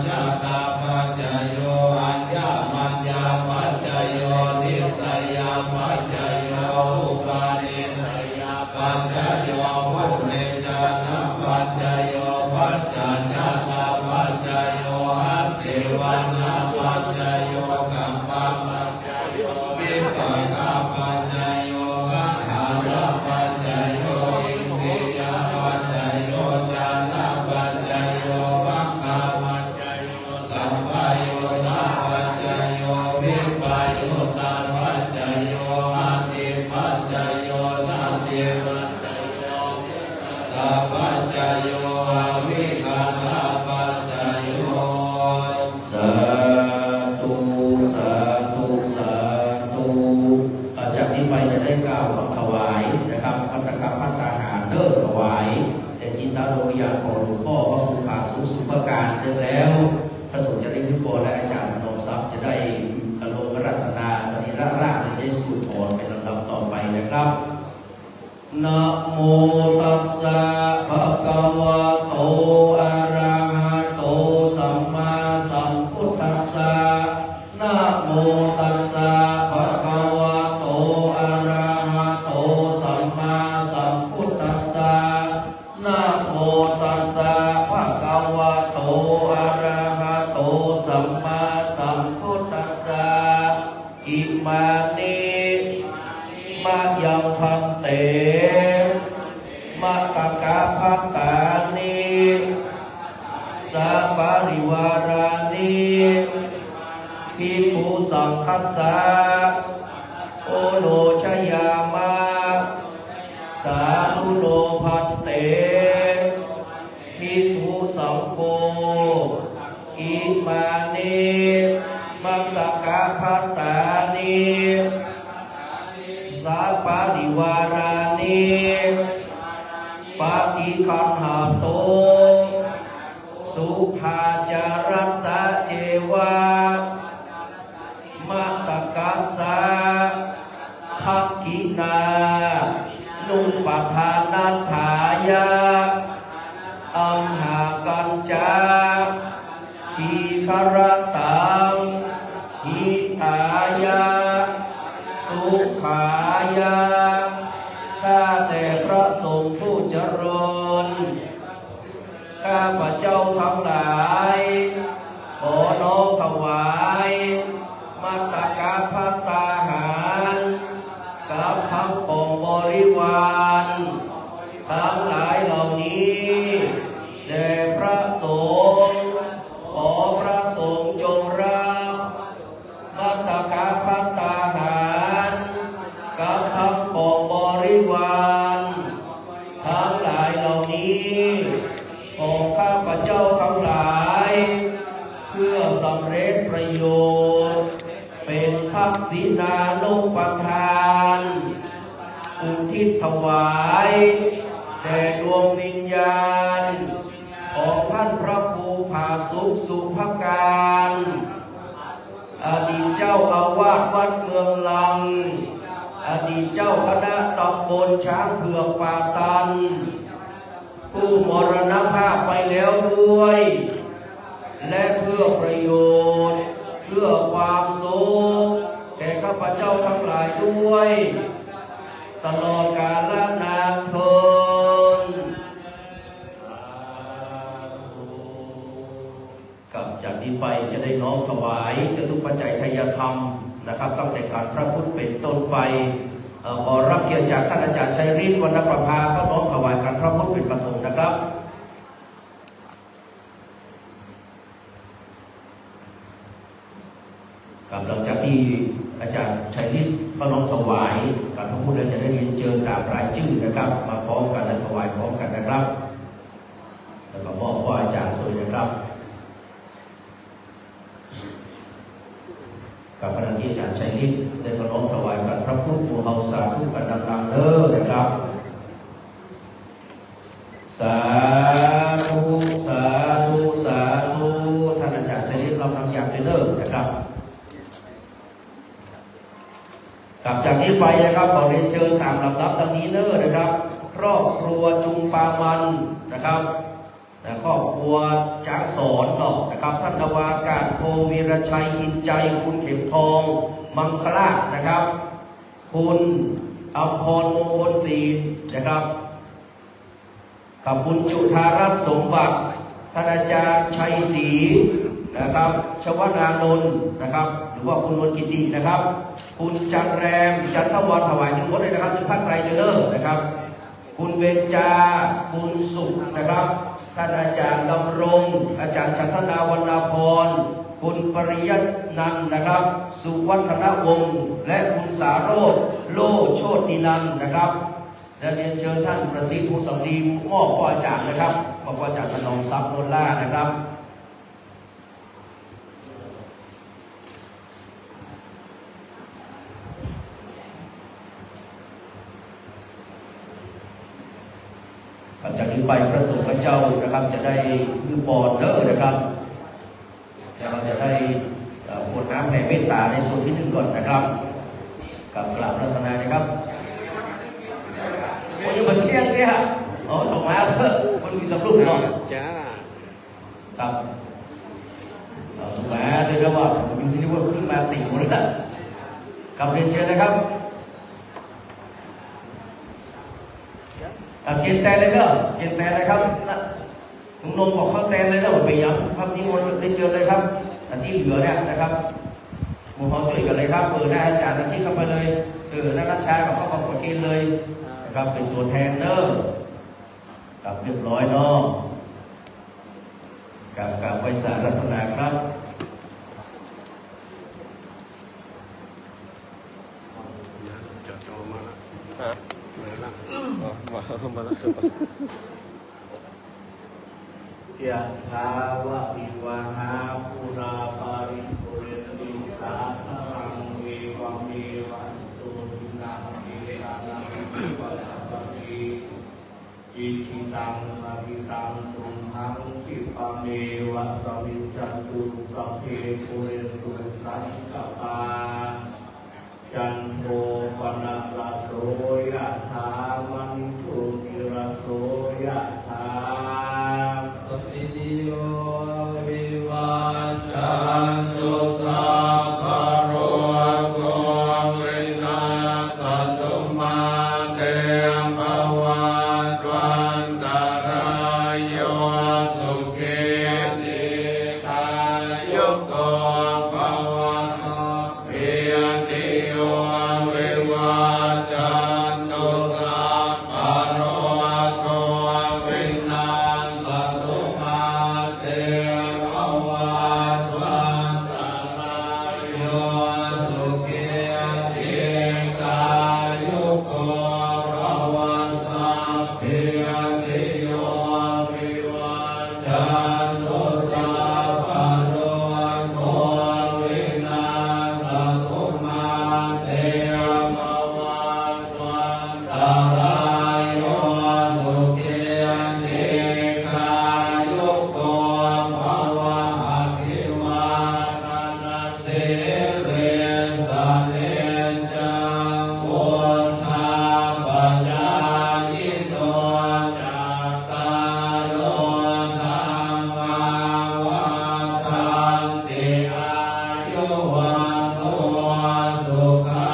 S3: จาตาปัจจโยอัญญามัญญาปัจจโยทิสยาปัจจโยอุปาณิสยาปัจจโยภุเรจานะปัจจโยปัจจญาณปัจจโยอาศิวัณปัจจโยกัมปะปัจจโยวิปัสสนาปัจจโยอาหารปัจจโยอินทรียปัจจโยญาณปัจจโยวัคคาปัจจโยสัมปโยนาปัจจโยวิปโยตาปัจจโยอาติปัจจโยนาติปัจจโยตาปัจจโยอาวิคานาปัจจโยสาธุสาธุสาธุจากนี้ไปจะได้กล่าวคำถวายนะครับพัฒกรรมพัฒนาหารเลิศถวายแต่จินตโลกยานของหลวงพ่อพระสุภาสุภการเสร็จแล้วพระสงฆ์จะได้ขึ้นโปรและอาจารย์พนมทรัพย์จะได้ลงรัตนาสรีระร่างจะได้สู่ถอนเป็นลำดับต่อไปนะครับนะโมตัสสะภะคะวะโตอะระหะโตสัมมาสัมพุทธัสสะนะโมตัสสะภะคะวะโตอะระหะโตสัมมาสัมพุทธัสสะนะโมตัสสะภะคะวะโตอะระหะโตสัมมาสัมพุทธัสสะอิมานิมายังพันเตมาตกะพัตตานิสัพปริวารานิภิกขุสังคัสสะโอโนชยามะสาธุโนพันเตภิกขุสังโฆอิมานิมัตตกะพัตตานิสัพปริวารานิปฏิคันหาโตสุภาจารัสสะเจวะมัตตกัสสะภักขินานุปทานัฏฐายะอัมหากัญจาทีครตังหิทายะสุขายะข้าแต่พระสงฆ์ผู้เจริญข้าพระเจ้าทั้งหลายขอน้อมถวายมัตตกะภัตตาหารกับทั้งปองบริวารทั้งหลายเหล่านี้แด่พระสงฆ์ขอพระสงฆ์จงรับมัตตกะภัตตาหารกับทั้งปองบริวารทั้งหลายเหล่านี้ของข้าพเจ้าทั้งหลายเพื่อสำเร็จประโยชน์เป็นทักษิณานุปทานอุทิศถวายแด่ดวงวิญญาณของท่านพระครูผาสุขสุภการอดีตเจ้าอาวาสวัดเมืองลังอดีตเจ้าคณะตำบลช้างเผือกป่าตันผู้มรณภาพไปแล้วด้วยและเพื่อประโยชน์เพื่อความสุขแก่ข้าพเจ้าทั้งหลายด้วยตลอดกาลนานเทอญกับจากนี้ไปจะได้น้อมถวายจตุปัจจัยทายธรรมนะครับตั้งแต่การพระพุทธเป็นต้นไปขอรับเกียรติจากท่านอาจารย์ชัยฤทธิ์วรรณประภาก็น้อมถวายการพระพุทธเป็นประถมนะครับหลังจากที่อาจารย์ชัยฤทธิ์
S1: ขนมถวายกับพระพุทธจะได้เรียนเชิญตามรายชื่อนะครับมาพร้อมกันและถวายพร้อมกันนะครับแล้วก็มอบพ่ออาจารย์ด้วยนะครับกับพระอาจารย์ชัยฤทธิ์ได้ขนมถวายกับพระพุทธเฮาสาธุกันดังๆเด้อนะครับสาธุสาธุสาธุท่านอาจารย์ชัยฤทธิ์เราทำอย่างเด้อนะครับกลับจากนี้ไปนะครับขอเรียนเชิญตามลำดับดังนี้เด้อนะครับครอบครัวจุงปามันนะครับครอบครัวจางสอนเนาะนะครับท่านนวากาศโทวีรชัยอินใจคุณเข็มทองมังคลานะครับคุณอภรมงคลศรีนะครับกับคุณจุธารัตน์สมบัติท่านอาจารย์ชัยศรีนะครับชวนานนท์นะครับหรือว่าคุณนวลกิตินะครับคุณจันแรมจันทวันถวายถึงหมดเลยนะครับถึงภาคไตรเลิศนะครับคุณเบญจาคุณสุขนะครับท่านอาจารย์ดำรงอาจารย์ชันธนาวรรณพรคุณปริยัตินันท์นะครับสุวัฒนวงศ์และคุณสาโรจน์โลโชตินันท์นะครับและเรียนเชิญท่านประสิทธิ์ภูสัมดีมอบพ่ออาจารย์นะครับมอบพ่ออาจารย์ถนอมทรัพย์โนล่านะครับจากนี้ไปพระสงฆ์พระเจ้านะครับจะได้คือบอดเด้อนะครับเราจะได้บวดน้ำแผ่เมตตาในส่วนที่หนึ่งก่อนนะครับกับกราบพระสนานะครับคนอยู่บนเสียงเนี่ยอ๋อส่งมาเสอะคนกินกับลูกเนาะจ้าครับส่งมาเลยนะว่าอยู่ที่นี่ว่าขึ้นมาติ่งหมดแล้วกับเรียนเชิญนะครับเกียนแต่เลยเนอะเกียนแต่เลยครับลุงนงบอกเขาแต่เลยเนอะไปย้ำภาพนี้มันได้เจอเลยครับอันที่เหลือเนี่ยนะครับมูเขาช่วยกันเลยครับได้อาจารย์ที่เข้าไปเลยนักรัชชากับเขาขอบกินเลยนะครับเป็นตัวแทนเนอะกับเรียบร้อยเนาะกับไพศาลรัตนาครับยะถาวะวิวาหาปุราปาริปุเรนติสาทังเววังเมวันตุนังเอตานังวิปัสสติอิทิตังนาวิตังตุมหังคิปะเมวะสวิจจันตุสัพเพปุเรนตุสังกปาจันโทปนะระโสยะถามณิโชติระโสยะถาสัพพิติโยวิวัชชันตุสัพพะโรโควินาศตุมาเตภวัตวันตรายโยสุขิติกายุโกภวะสัพเพติโยวิวัชชันตุสัพพะโรโควินาศตุมาเตภวัตวันตรายโยสุขิติกายุโกภวะสัพเพติโยวิวัชชันตุสัพพะโรโควินาศตุมาเตภวัตวันตรายโยสุขิติกายุโกภวะอภิวาทนาสิริสเนจังพุทธาปัญญายิโนจัตตาโลธรรมาวัฏันติอายุวันโตสุขั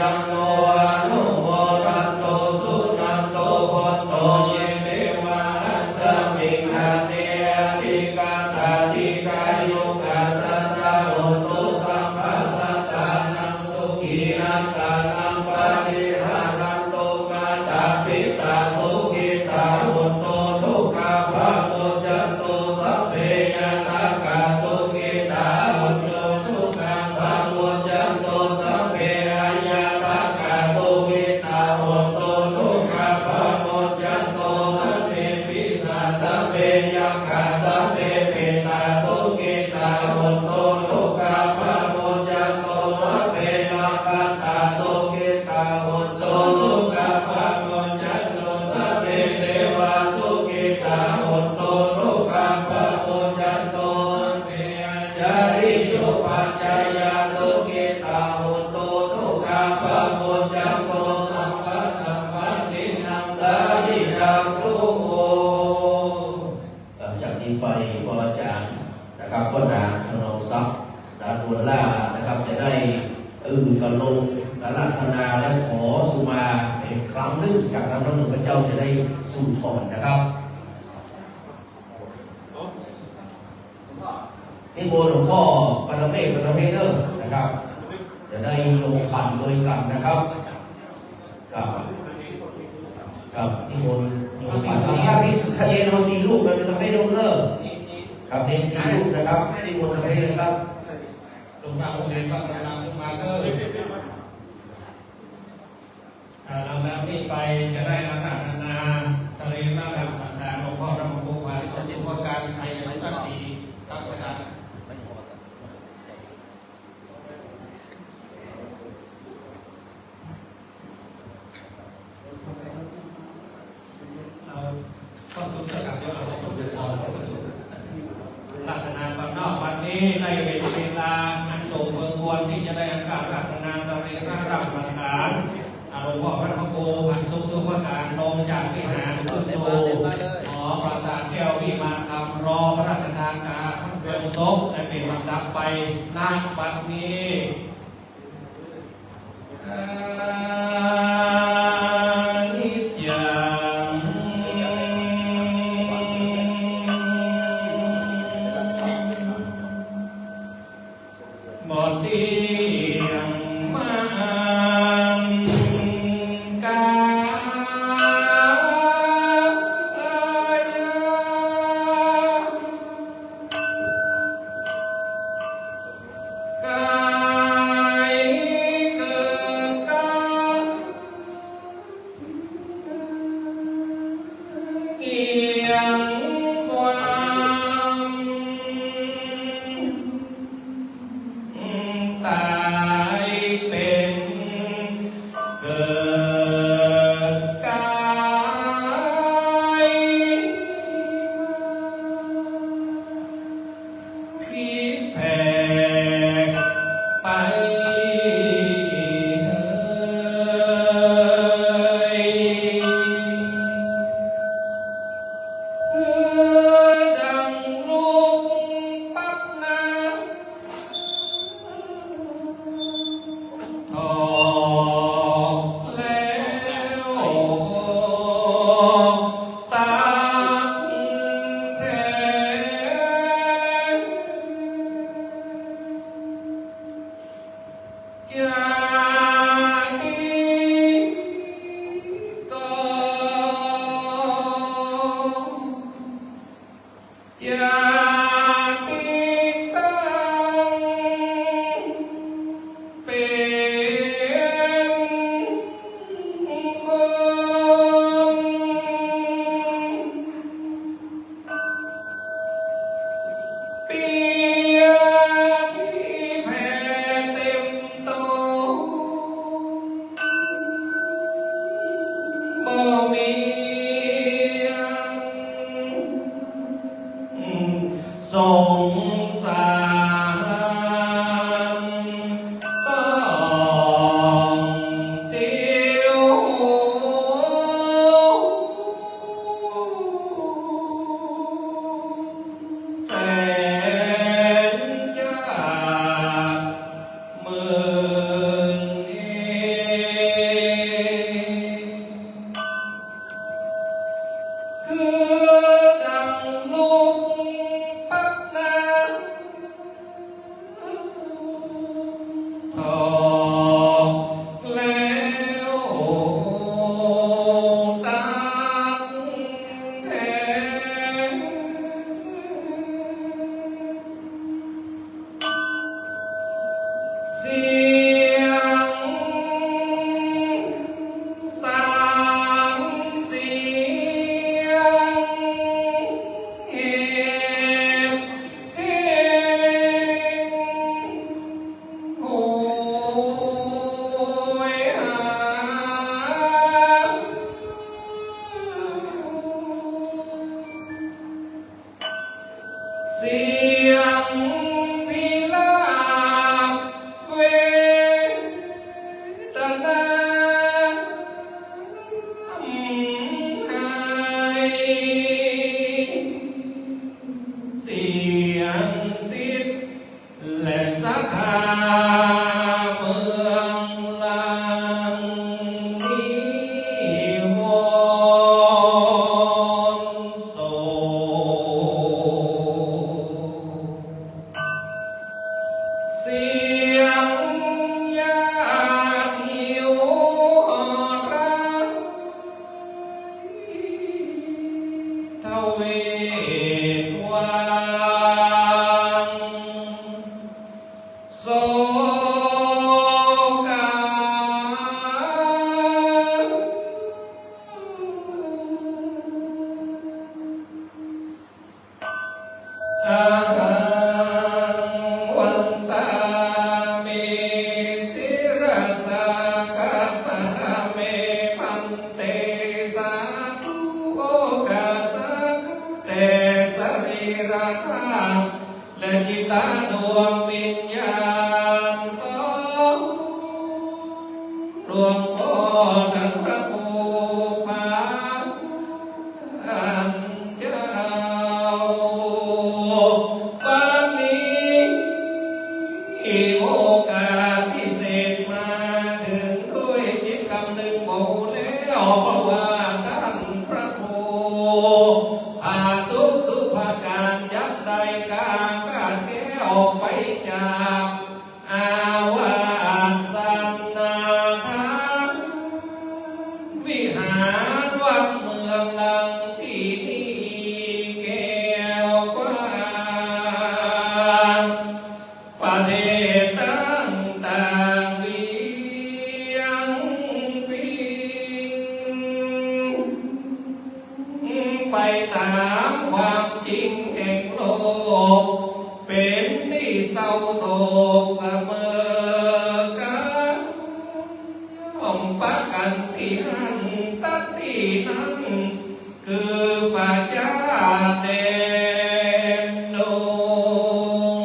S1: ยันโนอนุโมทันโตสุนันโตพุทโตเยเทวานัสสมิงนาเนอธิกาตาธิกายุกาสัตตาโหตุสัมภัสสะตานังสุขีนันตานังปาริหารันโตมาตาปิตาสุขิตาโหตุทุกขภาโมจันโตสัพเพยตากาสุขิตาโหตุทุกขภาโมจันโตสัพเพยตากาสุขิตาโหตุทุกขภาโมจันโตสัพเพปิสาสัพเพยัคฆาสัพเพปิตาสุขิตาโหตุทุกขภาโมจันโตสัพเพยัคฆาตาสุขิตาโหตุทุกขภาโมจันโตสัพเพเทวาสุขิตาโหตุทุกขภาโมจันโตเตจาริโยปัจจายาสุขิตาโหตุทุกขภาโมจันโตสัมปัสสัมปันตินังสาธิจักขุโหจากนี้ไปพระอาจารย์นะครับก็นางธนงทรัพย์ดานวลล่านะครับจะได้กระลงอาราธนาและขอสุมาเป็นครั้งหนึ่งจากทางพระสงฆ์พระเจ้าจะได้สู่ถอนนะครับนี่โบหลวงพ่อปรเมศเดอร์นะครับจะได้ลงขันโดยกันนะครับกับนี่โบขันนี้ครับพี่ทะเลเราสี่ลูกมันเป็นไม่ลงเลิกครับเนสี่ลูกนะครับนี่โบทะเลเลยครับ
S3: หลวงตาองค์ไหนก็กำลังมาเกอร์ลำดับนี้ไปจะได้อาราธนาสรีระธรรมสันดานหลวงพ่อพระมงคลวาสสุภการไทยตั้งปีตั้งประการก็ต้องประกาศยอดของคนเดียวรัตนาบางนอกวันนี้ได้เป็นเวลาอันสมควรที่จะได้อาการรัตนาสรีระธรรมสันดานหลวงพ่อพระมงคลอันสุภการลงจากวิหารขึ้นสู่หอปราสาทแก้ววิมานคำรอพระราชทานการเดินศพและเป็นลำดับไปณบัดนี้นิจยังบทเตียงมันกายเกิดกา เสียงสิทธิ์และศรัทธาเมืองลังนิวรณ์โสเสียงญาติหิวหอดรักทเวศวังโศกาอาหังวันตาเมศิรสากัปปะเมพันเตสาธุโอกาสักแต่สรีระธาตุและจิตตาดวงวิญญาณต้องรวมพ่อดังพระภูภาอันเจ้าวันนี้โอกาสพิเศษมาถึงด้วยจิตกำนึงโมแล้วเพราะว่าท่านพระครูอาสุภาการยักษ์ใดกาการแก้วไปจากอาวาสนาคาวิหารวัดเมืองลังที่นี่แก้วกว้างประเทศต่างๆเวียงพิงไปตามความจริงแห่งโลกเป็นที่เศร้าโศกเสมอกันย่อมปะกันที่นั่นตัดที่นั้นคือปัจจาเดนดง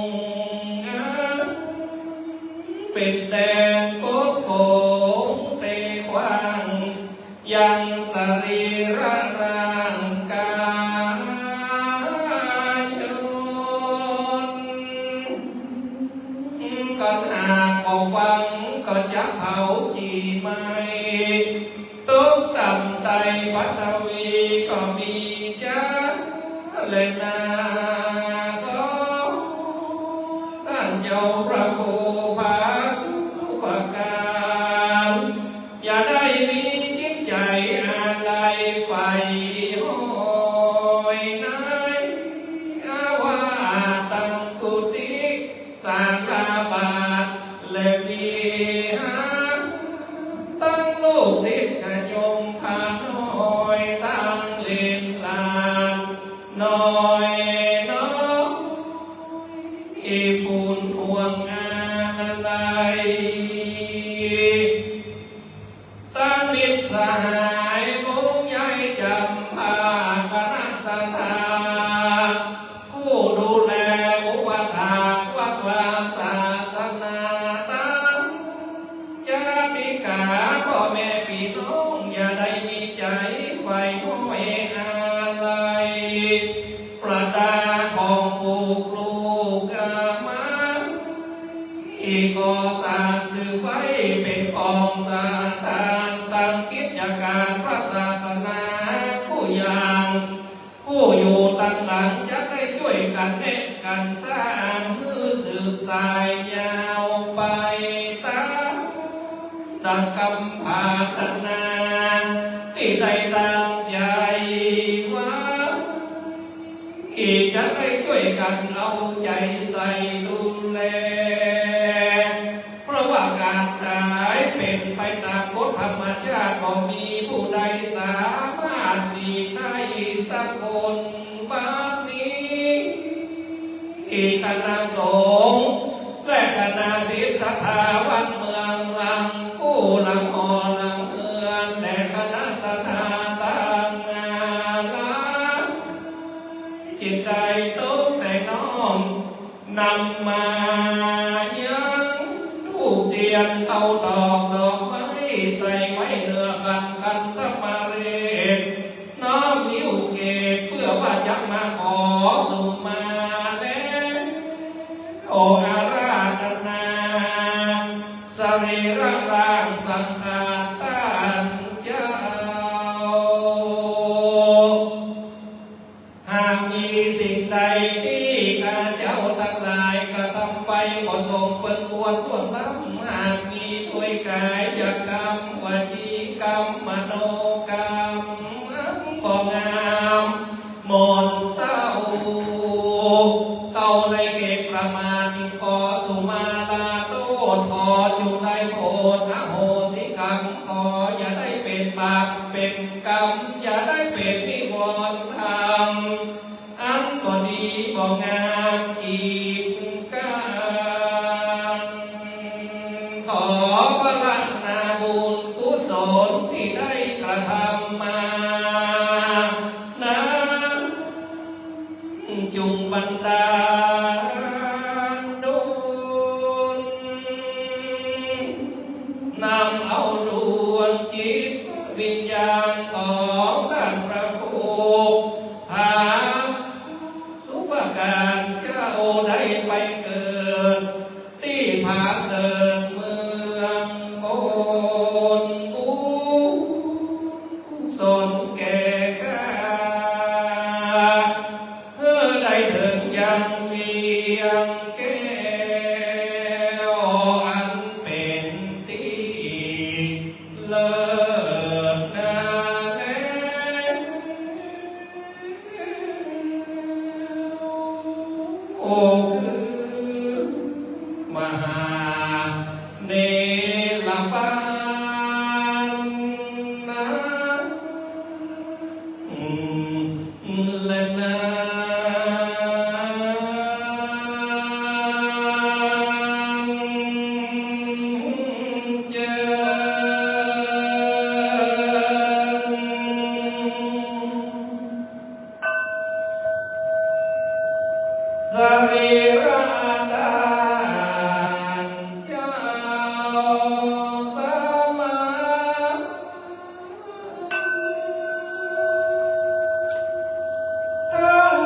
S3: เป็นแดนโกโกงเตกว้างยังสรีระร่างกายยนก็หากบ่ฟังก็จะเผาจีไม่ตุกต่ำไตปัทวีก็มีจ้าเลยนาก็ท่านเจ้าพระภูภาสุภการอย่าได้มีจิตใจอะไรไฟห้อยนายอาว่าตั้งกุฏิสร้างลาบาทและวิหารตั้งลูกศิษย์ขยมพาน้อยตั้งเล่นลานน้อยน้องอีปุ่นห่วงงานอะไรตั้งมิตรสหายวงใหญ่จำพาคณะสัทธาผู้ดูแลอุปถากวัดวาศาสนาตั้งญาติกาพ่อแม่พี่น้องอย่าได้มีใจไฟห้อยอะไรประดาของผูกลูกมาอีกก็สร้างสื่อไว้เป็นกองสาธารตั้งกิจการพระศาสนาผู้อย่างผู้อยู่ตั้งหลังจะได้ช่วยกันเน้นกันสร้างมือสืบสายยาวไปตามดังกำพาธนาที่ได้ตั้งใจว่าอีกจะได้ช่วยกันเอาใจใส่ดูแลเพราะว่าการขายเป็นไปตามกฎธรรมชาติก็มีผู้ใดสามารถดีได้สักคนบัดนี้อีกคณะสงฆ์และคณะศิษย์ศรัทธาวัดเมืองลังผู้หลังหอหลังเมืองและคณะศรัทธาต่างงานจิตใจตุ้มแต่น้อมนำมายังทูบเทียนเอาดอกไม้ ใส่ไว้เนื้อกันกันตะมาเรศน้อมนิ้วเกศเพื่อว่าจะมาขอสุมาแลโออาราธนาสรีระร่างสังขารต้านเจ้าหากมีสิ่งใดที่ข้าเจ้าทั้งหลายกระทำไปก็ทรงเปิดควรล่วงล้ำหากมีด้วยกายกรรมวจีกรรมมโนกรรมบ่งามมนเศร้าเข้าในเขตประมาณขอสุมาลาโทษขอจงได้โปรดอโหสิกรรมขออย่าได้เป็นบาปเป็นกรรมอย่าได้เป็นนิวรณ์ธรรมอันก็ดีบ่งามอีกการขอพระรัตนาบุญกุศลที่ได้กระทำมานั้นจุงบันดาลดลนำเอาดวงจิตวิญญาณของท่านพระภูพาสุภการเจ้าได้ไปเกิดที่ผาเสริฐเมืองโกนกุศลแก่กาเพื่อได้ถึงยังเวียงแก้วอันเป็นที่เลิศนาแลโอ้คือมหาเนรปานนะและนาเจสรีระดานเจ้าสมาทั้ง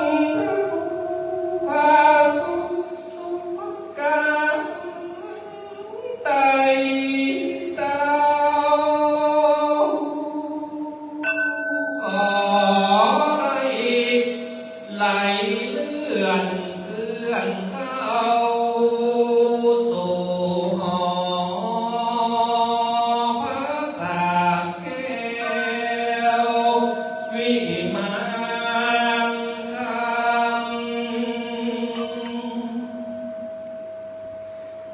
S3: พาสุกาไตเต้าขอได้ไหลเลื่อนเลื่อนเข้าสู่หอพระสามแก้ววิมานค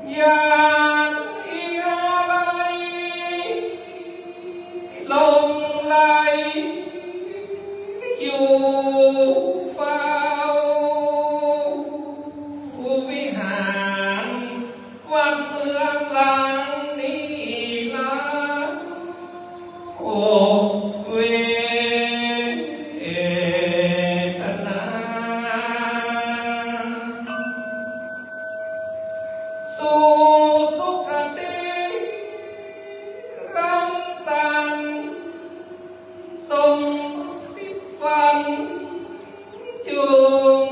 S3: ำยานอะไรลงไหลอยู่เฝ้าวิหารวัดเมืองหลังนี้ละโอเวทนาสู่สุขติรังสรรค์ทรงฝันจุง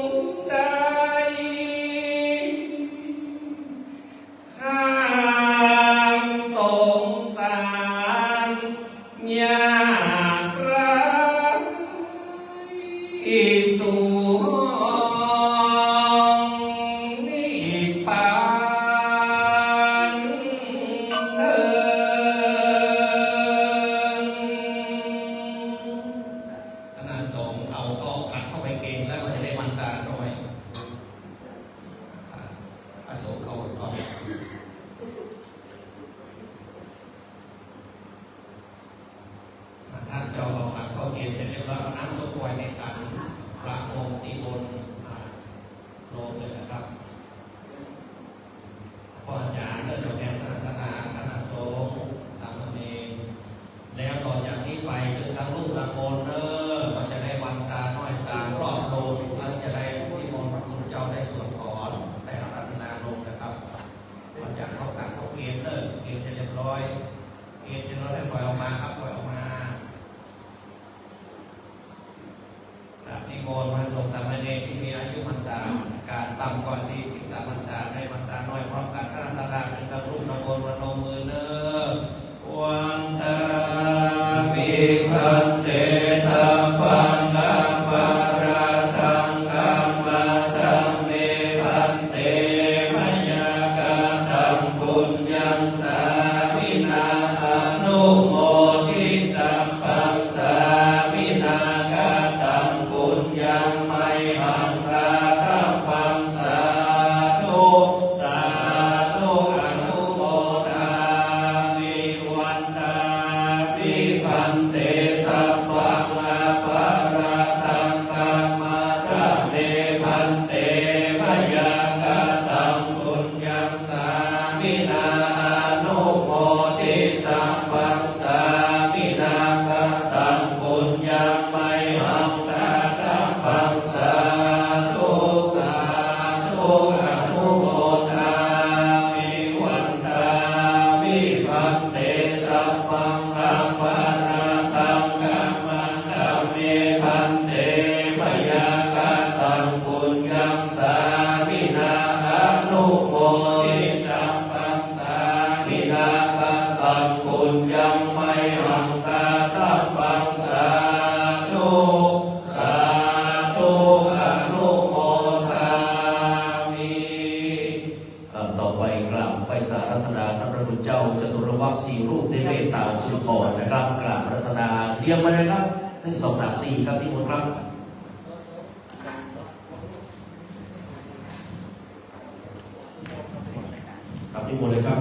S3: ได้ข้ามสงสารยากไรสู่ห้องนิพพานเดิน คณะสงฆ์เอาข้อขัดเข้าไปเกณฑ์แล้วก็จะได้มันตาร้อยพระสงฆ์เข้าก็ สามการตำก่อนที่สิบสามพรรษาในบรรดาน้อยพร้อมกันท่านสถานหนึ่งกระทุ่มตะโกนวันลงมือเนอวันตามิพันเตสัพพังกัปปะระตังกัมมัตตังเมพันเตมยากาตังปุญญังสามินาอนุโมทิตังปังสามินากาตังปุญญังไมหังราคังปังสาธุสาธุอนุโมทามิวันตามิพันเตสัพพังอปาระตังกัมมัตตังเมพันเตมยากาตังปุญญังสามินาอนุโมทิตังปังสามินากาตังปุญญังไมหังราคังปังสาธุสาธุอนุโมทามิวันตามิพันเตสัพพังอปาระตังกัมมัตตังเมพันเตมยากาตังปุญญังสามินาอนุโมทิตังปังสามินากาตังปุญญังไมหังราคังปังสาธุสาธุอนุโมทามิต่อไปกราบไปสารัตนาท่านพระคุณเจ้าจตุรวัคสี่รูปได้เมตตาสุนทรนะครับกราบรัตนาเรียงมาเลยครับ1 2 3 4ครับที่มนต์ครับครับที่มนต์เลยครับ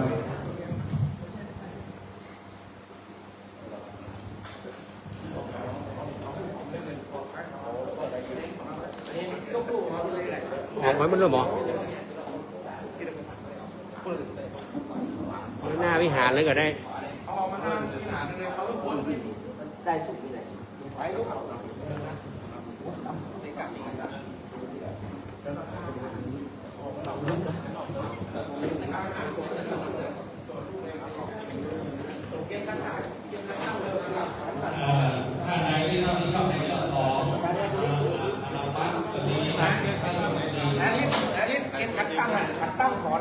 S6: งานไว้มันเริ่มหรอหน้าวิหารเลยก็ได้
S3: ท่านใดที่เราชอบในเรื่องของเราปักตัวนี้นะอันนี้เป็นขัดตั้งก่อน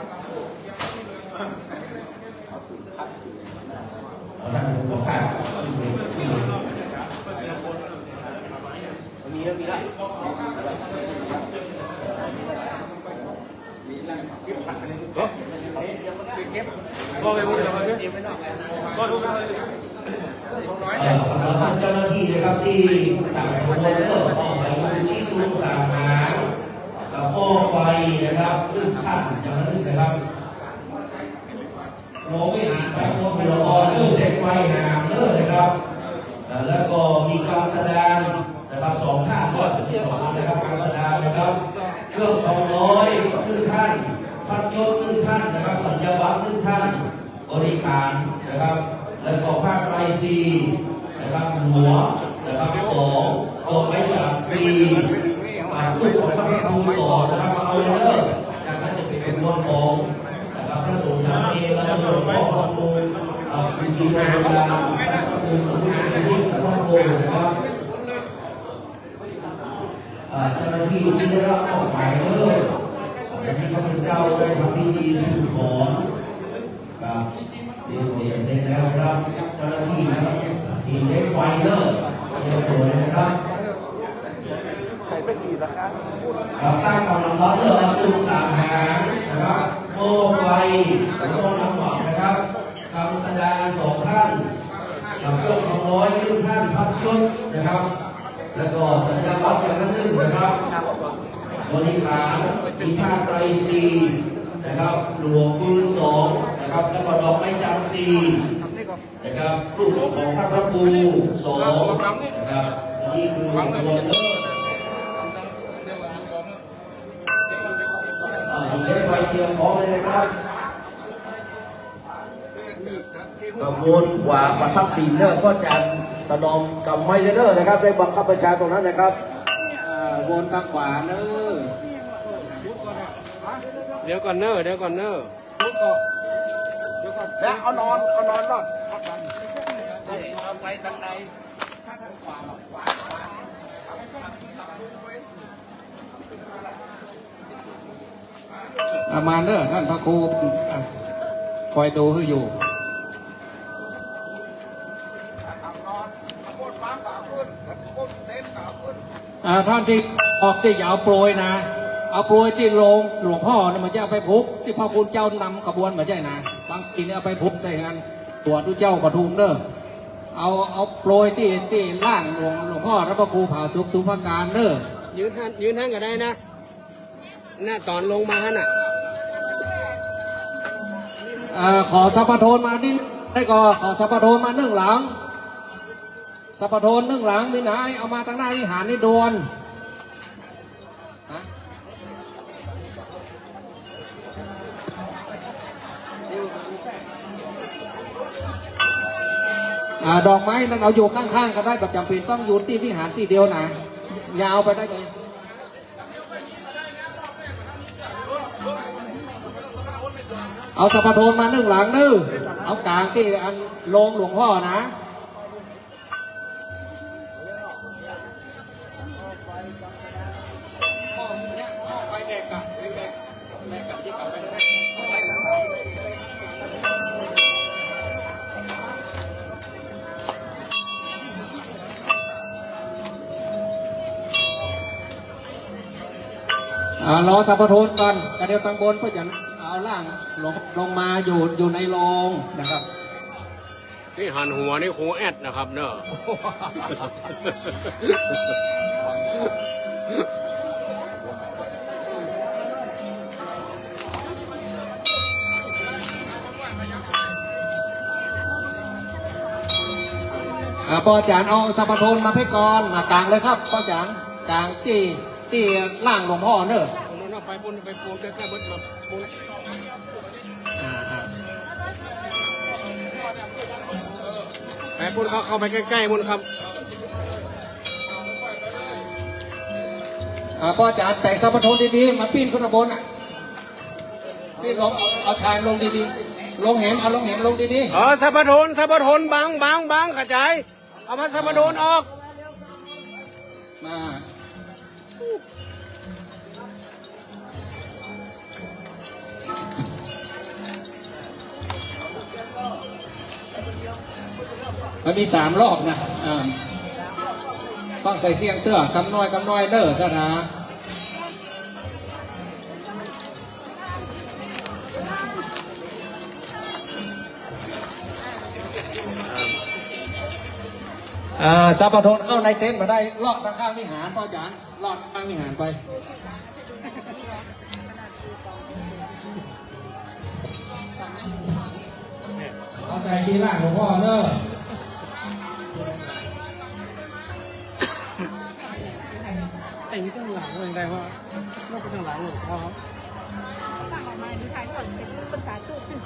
S3: ท่านผู้การมีแล้วก็ไปพูดอะไรก็ดูกัน
S1: ท่านเจ้าหน้าที่นะครับที่ตักขบวนเลิกออกไปที่กรุงสามหางกับหม้อไฟนะครับซึ่งท่านจะมาลึกนะครับโมไม่หานไปโมเป็นละอเรื่องเด็กไฟหามเลิกนะครับแล้วก็มีการแสดงนะครับ2 ท่านก็ที่2นะครับการแสดงนะครับเครื่องทองน้อย1 ท่านพัดยศ1 ท่านนะครับสัญญาบัตร1 ท่านบริการนะครับแล้วก็ภาคไตรซีนะครับหัวนะครับ2ก็ไปจาก4ลูกของพระครู2นะครับเอาเลิกจากนั้นจะเป็นขบวนของนะครับพระสงฆ์สามเณรและโยมพ่อพระครูสุขีโนราพระครูสุขีที่พระโกนะครับเจ้าหน้าที่ที่ได้รับมอบหมายเลยที่พระพุทธเจ้าได้ทำพิธีสู่ขอครับเดี๋ยวเสร็จแล้วครับเจ้าหน้าที่นะครับทีมได้ไฟเลิกเดี๋ยวสวยนะครับใครไปดีละครับเราตั้งกำลังร้อนเลิกตุกสามหางนะครับโม่ไฟโม่น้ำหมักนะครับกำสดาน2 ท่านกับเครื่องของร้อย1 ท่านพัดยศนะครับแล้วก็สัญญาบัตรอย่างละ1นะครับบริการมีภาคไตรซีนะครับหลวงฟืน2นะครับแล้วก็ดอกไม้จันทร์4นะครับรูปของพระครู2นะครับนี่คือขบวนเลิกอยู่ในไฟเตรียมพร้อมเลยนะครับขบวนขวาประทับศีลเลิกก็จะตะดอมกำไม้เลิกนะครับได้บังคับประชาตรงนั้นนะครับวนทางขวาเนอ
S6: เดี๋ยวก่อนเนอร์
S3: แล้วเอานอนรอดเอาไปทางใดถ้าทางขวา อามาเนอท่านพระครูคอยดูให้อยู่ท่านที่ออกที่อย่าเอาโปรยนะเอาโปรยที่โรงหลวงพ่อเนี่ยมันจะเอาไปพุกที่พระคุณเจ้านำขบวนเหมือนใช่นะบางทีเนี่ยเอาไปพุกใส่งานตัวทุเจ้าปทุมเนอเอาโปรยที่ล่างหลวงพ่อพระครูผาสุขสุภการเนอ
S6: ยืนท่านก็ได้นะน่าตอนลงมาน่ะ
S3: ขอสัพพโทนมาดิได้ก็ขอสัพพโทนมา1 หลังสัพพโทน1 หลังมีไหนเอามาทางหน้าวิหารนี่โดนดอกไม้นั่นเอาอยู่ข้างๆก็ได้แบบจำเป็นต้องอยู่ที่วิหารที่เดียวนะยาวไปได้เลยเอาสัพพโทนมา1 หลังนึเอากลางที่อันโรงหลวงพ่อนะไปแบกกลับที่กลับไปได้รอสัพพโทนก่อนกระเดียวตังบนเพื่อจะเอาล่างลงมาอยู่ในโรงนะครับ
S6: ที่หันหัวนี่ครูแอดนะครับเนอะ
S3: ป้อาจารย์เอาสัพพโทนมาให้ก่อนมากลางเลยครับป้าอาจารย์กลางที่ล่างหลวงพ่อเนอะ
S6: มันไปปูนใกล้ๆบนมาปูนไปปูนเข้าไปใกล้ๆมุนครับ
S3: ป้าอาจารย์แต่งสัพพโทนดีๆมาปีนขึ้นข้างบนอ่ะที่ลงเอาชายลงดีๆลงเห็นเอาลงเห็นลงดีๆ
S6: สัพพโทนบังกระจายเอามาสัพพโทนออก
S3: มามันมี3 รอบนะฟังใส่เสียงเตื้อกำน้อยเด้อสถาสัพพโทนเข้าในเต็นท์มาได้ลอดทางข้างวิหารพ่ออาจารย์ลอดข้างวิหารไปเอาใส่ทีล่างหลวงพ่อเนอะ
S6: ไอ้นี่ต้องหลังเลยได้เพราะนอกไปทางหลังหลวงพ่อ
S7: สั่งออกมาดีท้ายก่อนเสร็จภาษาตู้ขึ้น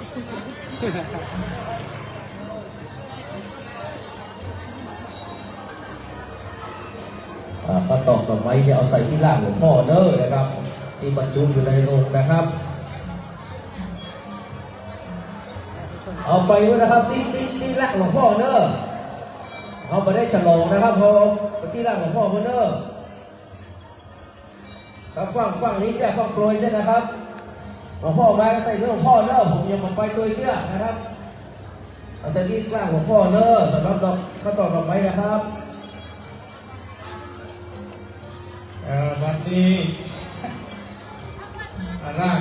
S1: ก็ตอกดอกไม้จะเอาใส่ที่ล่างหลวงพ่อเด้อนะครับที่บรรจุอยู่ในโรงนะครับเอาไปไว้นะครับที่ล่างหลวงพ่อเด้อเอาไปได้ฉลองนะครับพอที่ล่างหลวงพ่อเด้อครับฟังนี้แค่ฟังโปรยด้วยนะครับหลวงพ่อมาใส่เสื้อหลวงพ่อเด้อผมยังมาไปตัวเนี้ยนะครับเอาใส่ที่ล่างหลวงพ่อเด้อสำหรับข้าวตอกดอกไม้นะครับ
S3: วันนี้ร่าง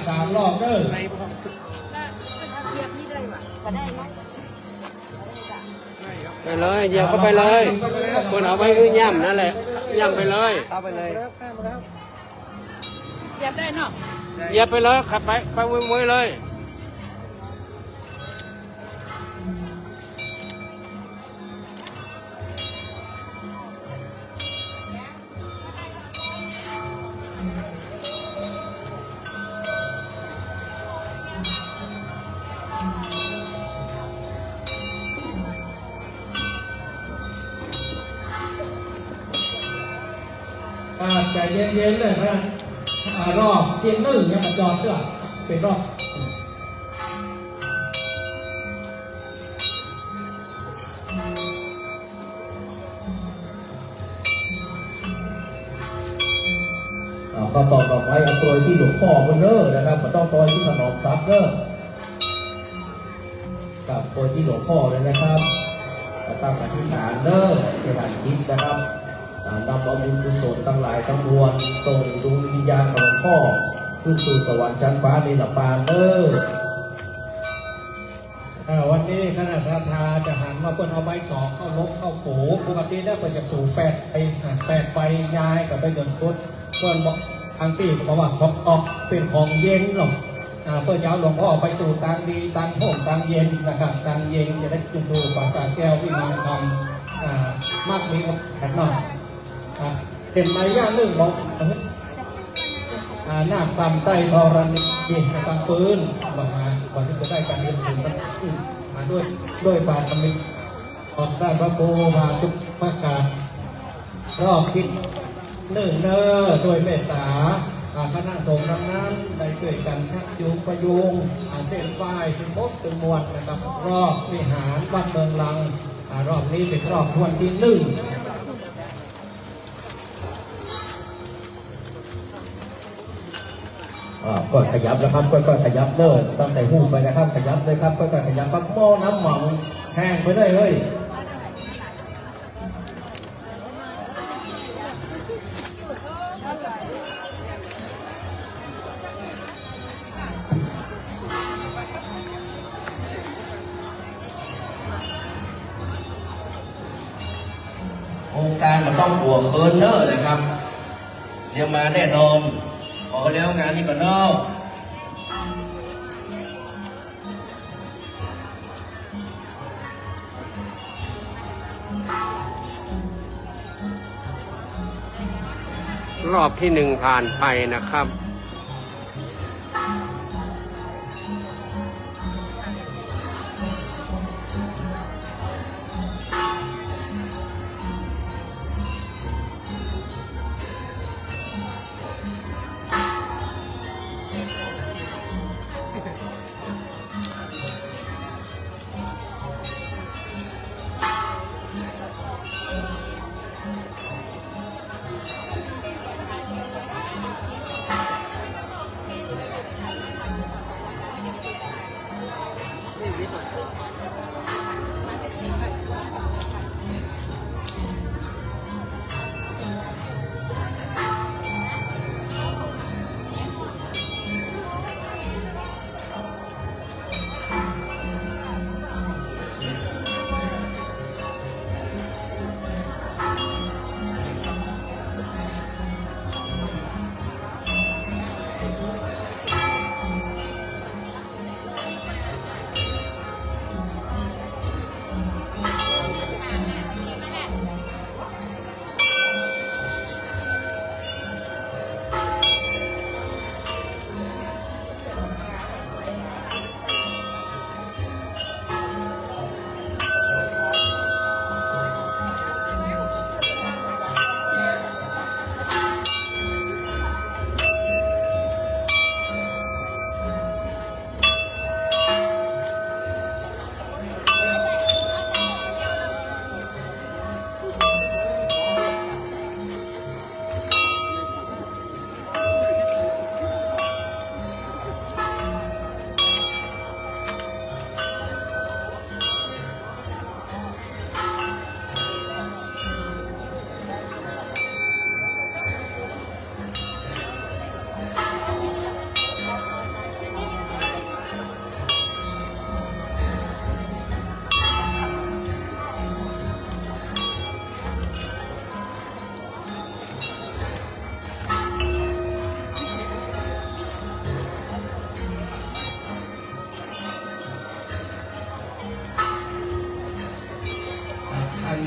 S3: 3 รอบเด้อ
S7: แล้วเป็นเอาเทียบนี่ได้ว่ะก็ได้เนาะ
S6: เลยเหยียบเข้าไปเลยคนเอาไว้คือย่ำนั่นแหละย่ำไปเลยเอาไปเลย
S7: เหยียบได้เนาะ
S6: เหยียบไปเลยขับไปมือเลย
S3: ใจเย็นๆเลยนะรอบเทียงนึ่งเนี่ยมาจอดด้วยเป็นรอบก็ต่อไปเอาตัวที่หลวงพ่อบนเด้อนะครับมันต้องตัวที่ถนอมทรัพย์เด้อกับตัวที่หลวงพ่อเลยนะครับตั้งอธิษฐานเด้อที่ฐานจิตนะครับนำเอาบุญกุศลทั้งหลายทั้งมวลส่งดวงวิญญาณของหลวงพ่อขึ้นสู่สวรรค์ชั้นฟ้าในหลับปานเด้อวันนี้คณะศรัทธาจะหันมาเพิ่นเอาใบตอกเข้าลบเข้าปูปกติแล้วเพิ่นจะถูแปดไปย้ายกับไปจนพุทธเพิ่นบอกทางตีบอกว่าของออกเป็นของเย็นหรอกเพื่อจะเอาหลวงพ่อไปสู่ทางดีทางโหมทางเย็นนะครับทางเย็นจะได้ขึ้นสู่ปราสาทแก้ววิมานทองมากมีแผ่นหน่อยเป็นไม้ย่านึ่งบอกหน้าตำใต้ธรณีกลางปืนบอกมาก่อนที่จะได้การเรียนรู้มาด้วยบาทมิตรออกได้พระโพมาสุภาการรอบทิศเนิ่นเน้อโดยเมตตาคณะสงฆ์นั้นได้ช่วยกันชักจูงประยุงเส้นฝ้ายถึงพบถึงมวลนะครับรอบวิหารวัดเมืองลังรอบนี้เป็นรอบทวนที่1ก็ขยับนะครับก็ขยับเด้อตั้งแต่หูไปนะครับขยับเลยครับก็ขยับปั๊บหม้อน้ำหม่องแห้งไปได้เลย
S1: โครงการมันต้องหัวเคินเนอร์นะครับเดี๋ยวมาแน่นอนขอแล้วงานนี้ก่อนเนอะ
S6: รอบที่1ผ่านไปนะครับ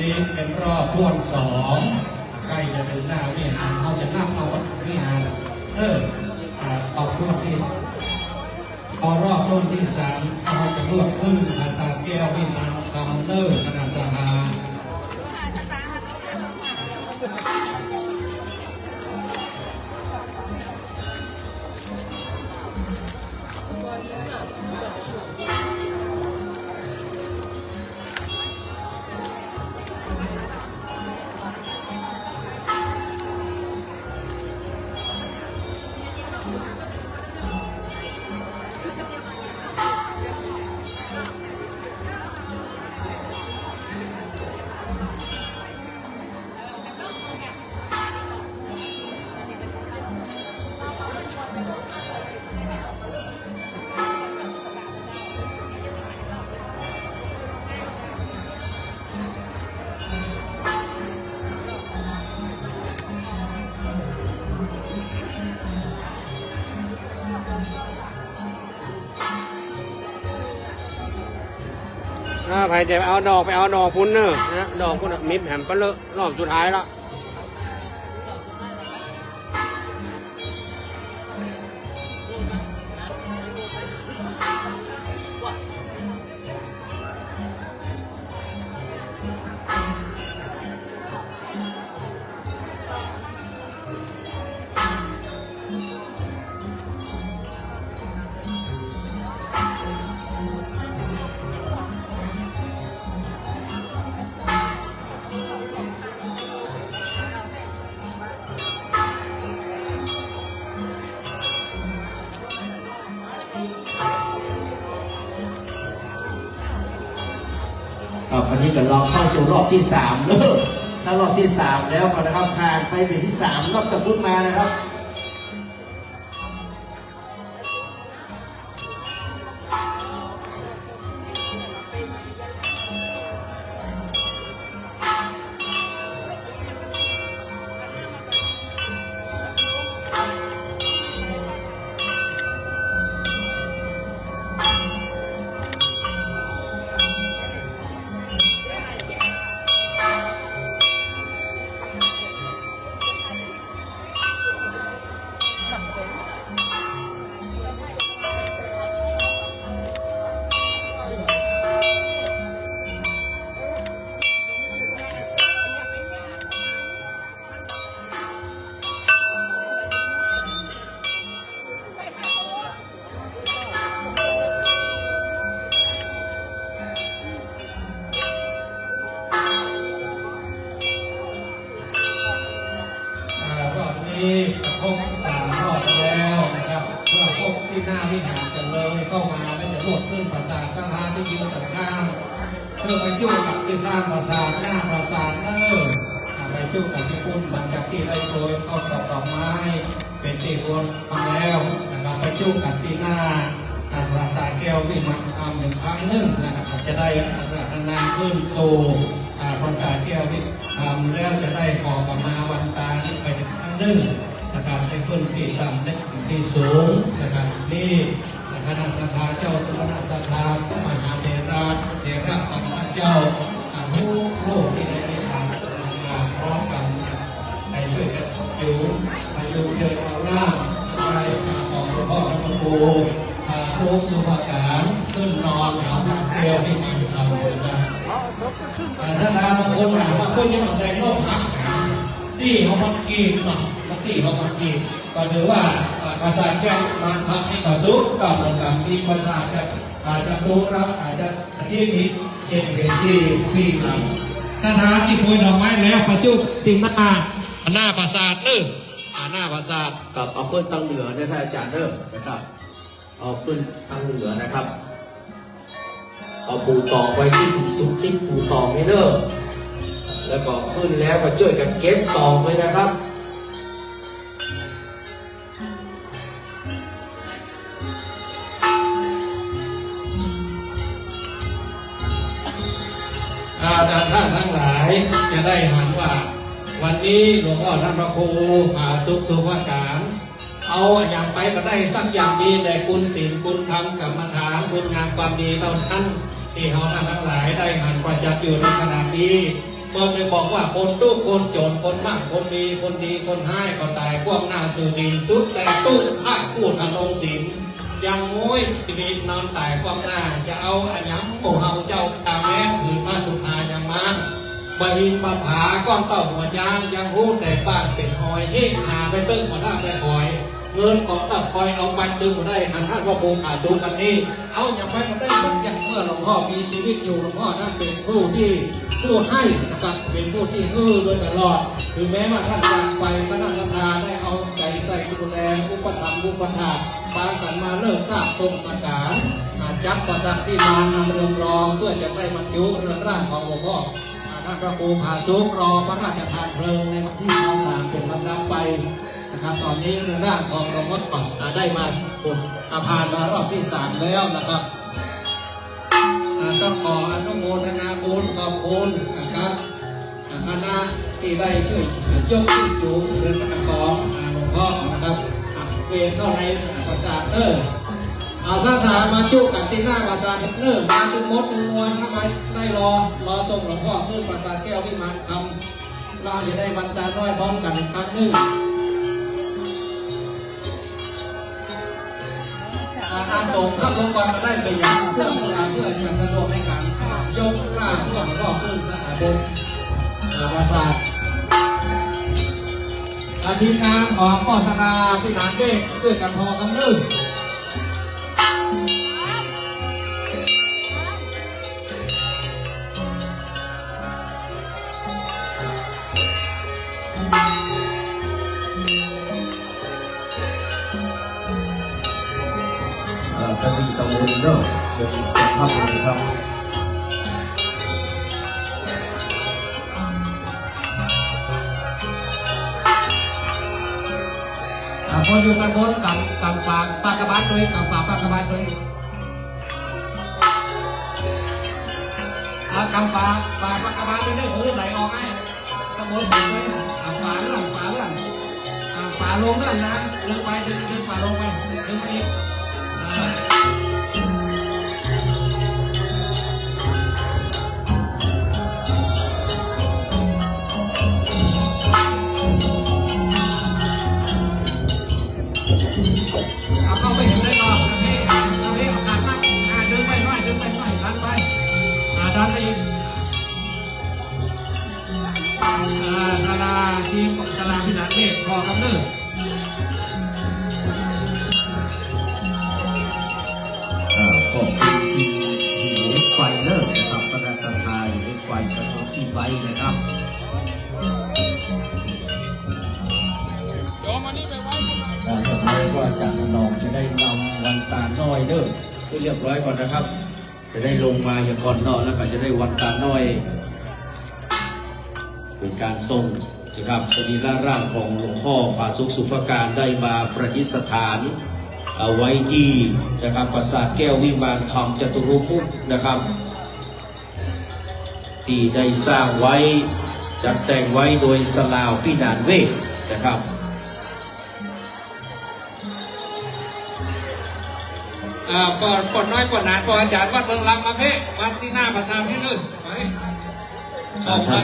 S3: นี้เป็นรอบทวนสองใกล้จะถึงหน้าวิหารเขาจะนับเอาวิหารออกทวนที่พอรอบต้นที่สามเราจะรวบขึ้นภาษาแก้ววิมานคำเลิศคณะสหา
S6: ใครจะเอาดอกไปเอาดอกพุ่นเนอะนะดอกพุ่นมิดแหมก็เลอะรอบสุดท้ายแล้ว
S1: ครับวันนี้ก็ลองเข้าสู่รอบที่สามเลยถ้ารอบที่สามแล้วก็นะครับผ่านไปเป็นที่สามรอบกับพุทธมานะครับ
S3: ครบ3 รอบแล้วนะครับเมื่อครบที่หน้าวิหารกันเลยเข้ามาแล้วจะรวดขึ้นปราสาทสถานที่ยืนต่างข้ามเพื่อไปจุ่กับที่ข้ามปราสาทหน้าปราสาทไปจุ่กับที่ปุ้นบรรจากที่ได้โปรยเข้าต่อไม้เป็นที่โอนทำแล้วนะครับไปจุ่กับที่หน้าปราสาทแก้ววิมานคำ1 ครั้งหนึ่งนะครับจะได้นานขึ้นสู่ปราสาทแก้ววิมานแล้วจะได้ขอกมาวันตาไปครั้งหนึ่งนะครับให้ขึ้นที่ต่ำที่สูงนะครับนี่คณะสัทธาเจ้าสมณสัทธามหาเถระสัมมาเจ้าผู้โลกที่ได้มีทางพร้อมกันไปช่วยกันอยู่ไปดูเชิญเอาล่าไปของหลวงพ่อพระครูสูงสุภาการขึ้นนอนเอาสักเดียวที่มันทำนะครับสัทธาบางคนถามว่าเพื่อนยังมาใส่โลกหักที่เขามากีดหนักที่เขามากีดก็ถือว่าภาษาแก้วมันพักนี่ก็สู้กับเหมือนกับที่ภาษาจะอาจจะรู้รับอาจจะที่นี้เอ็นเอซีหลังสถานที่โพยดอกไม้แล้วประจุติหน้าปราสาทหน้าปราสาท
S1: กับเอาขึ้นทางเหนือเนี่ยท่านอาจารย์เด้อนะครับเอาขึ้นทางเหนือนะครับเอาปูตองไว้ที่สุดที่ปูตองนี่เด้อแล้วก็ขึ้นแล้วมาช่วยกันเก็บตองไว้นะครับ
S3: ท่านทั้งหลายจะได้หันว่าวันนี้หลวงพ่อท่านพระครูสุภาการเอาอย่างไปก็ได้สักอย่างดีแต่คุณศีลคุณธรรมกรรมฐานคุณงานความดีเท่านั้นที่เขาท่านทั้งหลายได้หันประจักษ์อยู่ในขณะนี้ เมื่อไปบอกว่าคนตู้คนโจรคนมากคนมีคนดีคนให้คนตายพวกหน้าสื่อดินสุดแต่ตู้อ้าพูดอารมณ์สินยังงุ้ยชีวิตนอนตายความหน้าจะเอาอันยังโมเฮาเจ้าตาแม่ผืนมาสุภายังมันบหินมาผาก้อนเต่าหัวยางยังหู้แต่บ้านเป็นหอยเฮ้หาไปตึ้งมาได้ไปหอยเงินของตะคอยเอาไปตึงมาได้หันท่านว่าปูขาสูงกันนี้เอาอย่างไรมาได้เหมือนอย่างเมื่อหลวงพ่อมีชีวิตอยู่หลวงพ่อท่านเป็นผู้ที่ผู้ให้นะครับเป็นผู้ที่ฮื้อโดยตลอดถึงแม้ว่าท่านจากไปพระนันทาได้เอาใจใส่ดูแลอุปถัมภ์อุปถาปากันมาเลิกทราบทรงสการจักประสักที่มานำเรืองรองเพื่อจะได้บรรจุเรือนร่างของหลวงพ่อท่านพระครูผาสุกรอพระราชทานเพลิงในวันที่3เป็นลำดับไปนะครับตอนนี้เรือนร่างของหลวงพ่อปัดได้มาผ่านมารอบที่3แล้วนะครับต้องขออนุโมทนาบุญขอบคุณนะครับคณะที่ได้ช่วยยกขึ้นจูงเรือนร่างของหลวงพ่อนะครับเวรเข้าในประสาทเอาสถานมาจุกันที่หน้าประสาทมาจนมดมวลทำไมได้รอส่งหลวงพ่อขึ้นประสาทแก้ววิมานคำเราจะได้บรรดาน้อยพร้อมกันครั้งหนึ่งการส่งพระลงก่อนมาได้ไปอย่างเพื่อจะสะดวกในการยกร่างหลวงพ่อขึ้นสะอาดบนประสาททีมงานของกศนพี่หลานเด็กช่วยกันพอกันนึ่ง
S1: ท่านที่ตำบลเนาะเป็นภาพเลยครับ
S3: พออยู่กันบนกับฝากปากกระบาลด้วยกับฝากปากกระบาลด้วยกับฝากปากกระบาลด้วยมือไหลออกไงตะบนด้วยฝาเรื่องฝาลงเรื่องนะดึงไปดึงฝาลงไปดึงอีกเข้าไปเห็นได้หรอกนี่ขาดมากดึงไปหน่อยดันไปดันไปอีกสาราทีมสาราพินาศเมฆพอครับเด้อ
S1: ขอบคุณทีเล็กไฟเลิศนะครับคณะสัตยาเล็กไฟกระทบที่ไว้นะครับจากนั้นก็อาจารย์นองจะได้นำวันตาน้อยเด้อให้เรียบร้อยก่อนนะครับจะได้ลงมาอย่างก่อนนอนแล้วก็จะได้วันตาน้อยเป็นการทรงนะครับสรีระร่างของหลวงพ่อผาสุกสุภการได้มาประดิษฐานเอาไว้ที่นะครับปราสาทแก้ววิมานคำจตุรุพุทธนะครับที่ได้สร้างไว้จัดแต่งไว้โดยสลาวพี่นานเวทนะครับ
S3: ปอดน้อยปอดหนาปอดอาจารย์วัดเมืองลำมาเพ่วัดที่หน้าประสาทนี่เลยไปส่งมา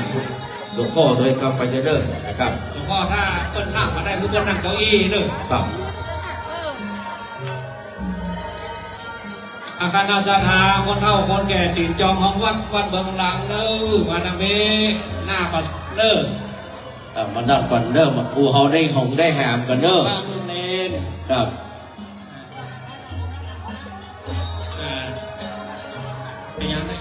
S1: หลวงพ่อด้วยครับไปเรื่อยนะครับ
S3: หลวงพ่อถ้าเปิ้ลนั่งมาได้เพื่อนนั่งเก้าอี้เลย
S1: ครับ
S3: อาคารอาสาธาคนเฒ่าคนแก่ติดจองของวัดเมืองลังเนอมานาเมหน้าประสาทเนอ
S1: มาดับก่อนเนอมาปูเขาได้หงได้หามกันเนอครับ
S3: เป็นยังไง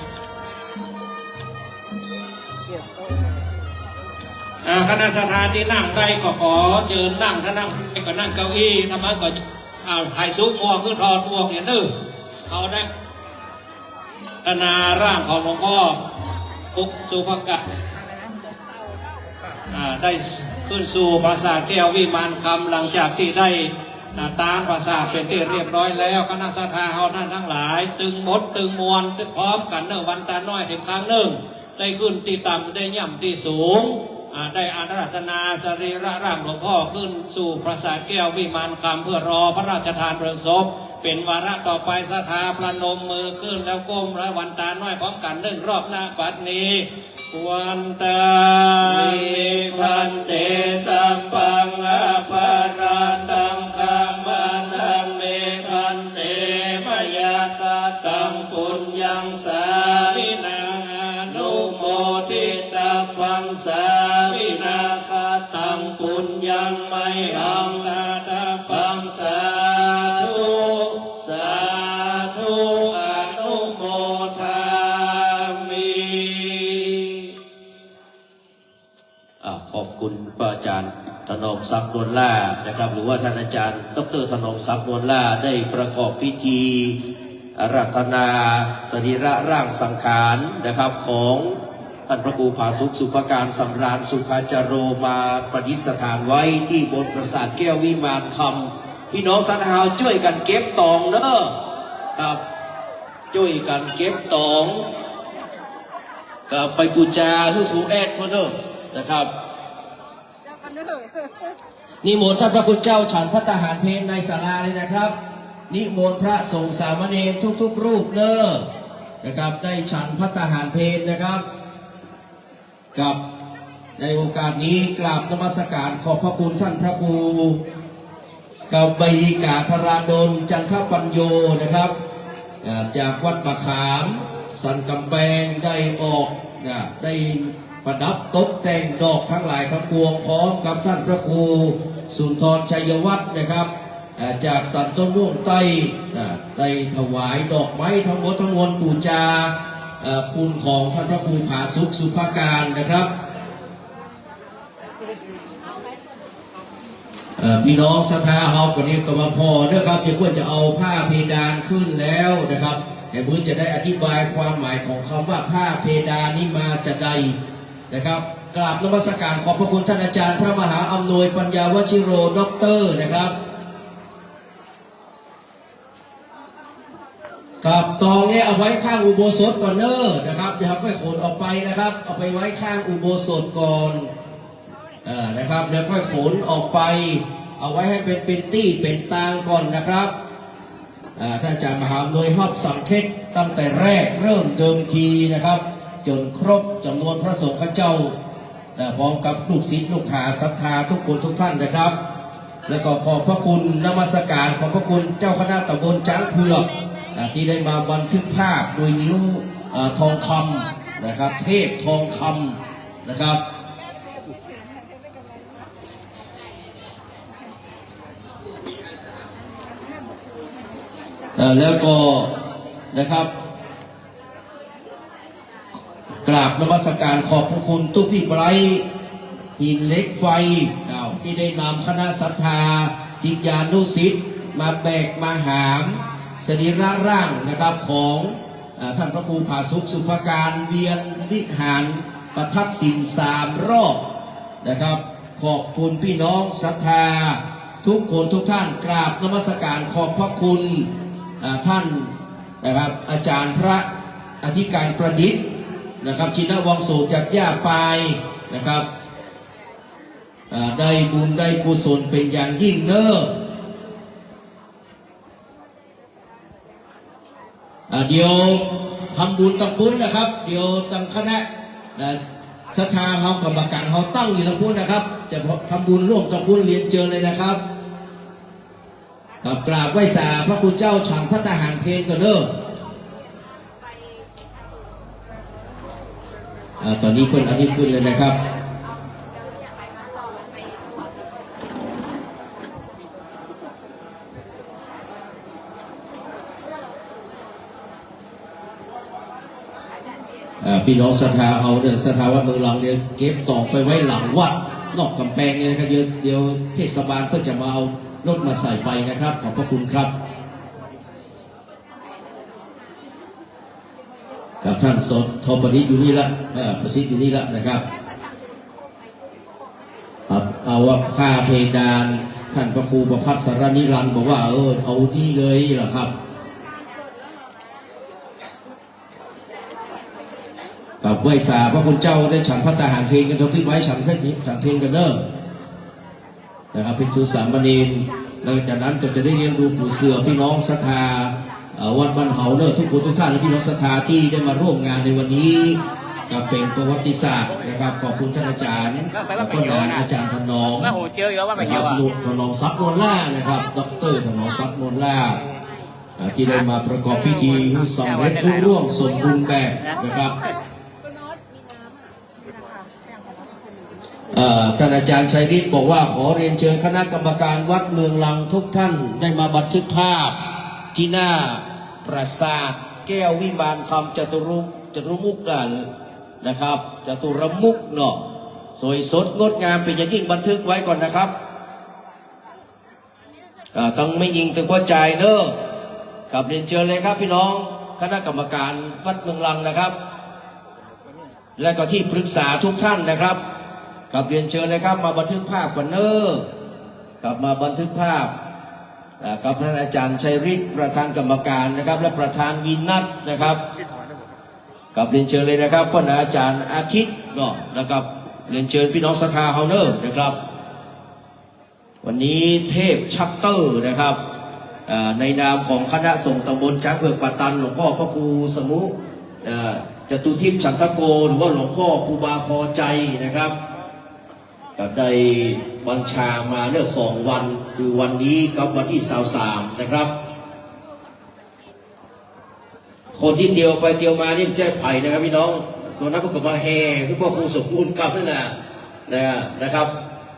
S3: คณะสถานที่นั่งได้ก็ขอเชิญนั่งถ้านั่งก็นั่งเก้าอี้ทำไมก็ถ่ายซุปมัวขึ้นทอตัวเห็นนึเขาได้ธนาร่างของหลวงพ่อปุกสุภกะได้ขึ้นสู่ปราสาทแก้ววิมานคำหลังจากที่ได้ตามปราสาทเป็นที่เรียบร้อยแล้วคณะสัตยาเฮาท่านทั้งหลายตึงมดตึงมวลพร้อมกันเนื่อวันตาน้อยถึงครั้งหนึ่งได้ขึ้นที่ต่ำได้ย่ำที่สูงได้อาราธนาสรีระร่างหลวงพ่อขึ้นสู่ปราสาทแก้ววิมานคำเพื่อรอพระราชทานเพลิงศพ เป็นวาระต่อไปสถาประนมมือขึ้นแล้วก้มและวันตาน้อยพร้อมกันหนึ่งรอบหน้าปัดนี้วันตามิพันเตสัมปังอภาราตังคามันธัมเมพันเตมยาตาตังปุญญังสาวินังอนุโมทิตาปังสาวินาคาตังปุญญังไมหังนาตาปังสาธุสาธุอนุโมทามิ ขอบคุณพระอาจารย์ถนอมทรัพย์นวลล่านะครับหรือว่าท่านอาจารย์ดร.ถนอมทรัพย์นวลล่าได้ประกอบพิธีอาราธนาสรีระร่างสังขารนะครับของท่านพระครูผาสุขสุภการสำราญสุภาจาโรมาประดิษฐานไว้ที่บนปราสาทแก้ววิมานคำพี่น้องสันหาวช่วยกันเก็บตองเนอะครับช่วยกันเก็บตองกับไปบูชาคือครูแอดคนเนอะนะครับนิมนต์ท่านพระคุณเจ้าฉันพระทหารเพลในศาลาเลยนะครับนิมนต์พระสงฆ์สามเณรทุกๆรูปเนอะนะครับได้ฉันพระทหารเพลนะครับกับในโอกาสนี้กราบนมัสการขอบพระคุณท่านพระครูกับใบดีกาธราดลจันทปัญโยนะครับจากวัดปะขามสันกำแพงได้ออกได้ประดับตกแต่งดอกทั้งหลายทั้งปวงพร้อมกับท่านพระครูสุนทรชัยวัฒน์นะครับจากสันต้นม่วงใต้ได้ถวายดอกไม้ทั้งหมดทั้งมวลบูชาคุณของท่านพระครูผาสุขสุภการนะครับพี่น้องศรัทธาเฮาคนนี้ก็มาพอนะครับจะควรจะเอาผ้าเพดานขึ้นแล้วนะครับแต่เพื่อจะได้อธิบายความหมายของคำว่าผ้าเพดานนี้มาจากใดนะครับกราบนมัสการขอบพระคุณท่านอาจารย์พระมหาอำนวยปัญญาวชิโรด็อกเตอร์นะครับกับตองนี้เอาไว้ข้างอุโบสถก่อนเนอนะครับอย่าไปขนออกไปนะครับเอาไปไว้ข้างอุโบสถก่อนนะครับแล้วค่อยขนออกไปเอาไว้ให้เป็นตี้เป็นตางก่อนนะครับท่านอาจารย์มหาอำนวยหอบสังเกตตั้งแต่แรกเริ่มเดิมทีนะครับจนครบจำนวนพระสงฆ์เจ้าพร้อมกับลูกศิษย์ลูกหาศรัทธาทุกคนทุกท่านนะครับแล้วก็ขอบพระคุณนมัสการขอบพระคุณเจ้าคณะตำบลช้างเผือกที่ได้มาบันทึกภาพโดยนิ้วทองคำนะครับเทพทองคำนะครับแล้วก็นะครับกราบนมัสการขอบพระคุณทุกที่ไบรท์หินเหล็กไฟที่ได้นำคณะศรัทธาศิษยานุศิษย์มาแบกมาหามสรีระร่างนะครับของท่านพระครูผาสุขสุภการเวียนวิหารประทักษิณ3 รอบนะครับขอบคุณพี่น้องศรัทธาทุกคนทุกท่านกราบนมัสการขอบพระคุณท่านนะครับอาจารย์พระอธิการประดิษฐ์นะครับชินวังโสจากย่าปายนะครับได้บุญได้กุศลเป็นอย่างยิ่งเนอะเดี๋ยวทำบุญตั้งปุ้นนะครับเดี๋ยวตั้งคณะศรัทธาเขากรรมการเขาตั้งอยู่ตั้งปุ้นนะครับจะทำบุญร่วมตั้งปุ้นเรียนเชิญเลยนะครับกับกราบไหว้สาพระคุณเจ้าฉันพระทหารเพลกันเนอะตอนนี้เพิ่นอันนี้ขึ้นเลยนะครับพี่น้องศรัทธาเอาเดินศรัทธาวัดเมืองหลังเดี๋ยวเก็บต่อไปไว้หลังวัดนอกกำแพงเลยนะครับเดี๋ยวเทศบาลเพื่อจะมาเอารถมาใส่ไปนะครับขอบพระคุณครับกับท่านสดทประดิษฐ์อยู่นี่ละประสิทธิ์อยู่นี่ละนะครับเอาว่าผ้าเพดานท่านพระครูประภัสสรนิรันดร์บอกว่าเอาที่เลยเหรอครับกับไหว้สาพระคุณเจ้าได้ฉันพระทหารเพลงกันทุกที่ไว้ฉันเพลงกันเนอะนะครับพิจูสามเณร
S1: แล้วจากนั้นก็จะได้เรียนรู้ปู่เสือพี่น้องศรัทธาวัดบ้านเฮาเนอร์ทุกคนทุกท่านและพี่น้องศรัทธาที่ได้มาร่วมงานในวันนี้ก็เป็นประวัติศาสตร์นะครับขอบคุณท่านอาจารย์แล้วก็นางอาจารย์ถนอม
S6: ว่าโหเจอเยอะว่าไม่
S1: นะค
S6: เย
S1: รับ
S6: อะ
S1: ลุงถนอมทรัพย์นวลล่านะครับดรถนอมทรัพย์นวลล่าที่ได้มาประกอบพิธีสำเร็จรุ่ร่วงสมบูรณ์แบบนะครับท่านอาจารย์ชัยฤทธิ์บอกว่าขอเรียนเชิญคณะกรรมการวัดเมืองลังทุกท่านได้มาบันทึกภาพที่หน้าปราสาทแก้ววิมานคำจตุมุกนั่นนะครับจตุรมุกเนาะสวยสดงดงามเป็นอย่างยิ่งบันทึกไว้ก่อนนะครับต้องไม่ยิงถึงหัวใจเนอะกับเรียนเชิญเลยครับพี่น้องคณะกรรมการวัดเมืองลังนะครับและก็ที่ปรึกษาทุกท่านนะครับกับเรียนเชิญเลยครับมาบันทึกภาพกันเนอะกลับมาบันทึกภาพกับท่านอาจารย์ชัยฤทธิ์ประธานกรรมการนะครับและประธานวินัทนะครับกับเรียนเชิญเลยนะครับท่านอาจารย์อาทิตย์เนาะนะครับเรียนเชิญพี่น้องสภาเฮาเนอร์นะครับวันนี้เทพชัตเตอร์นะครับในนามของคณะสงฆ์ตำบลช้างเผือกปัตตันหลวงพ่อพระครูสมุจตุทิพย์ฉันทโกหรือว่าหลวงพ่อครูบาพอใจนะครับก็ได้บัญชามาเนื่อ2 วันคือวันนี้กับวันที่23นะครับคนที่เตียวไปเตียวมานี่ไม่ใช่ไผ่นะครับพี่น้องตัวนั้นพวกกับมาแห่คือพวกครูสมบูรณ์กับนั่นแหละนะครับ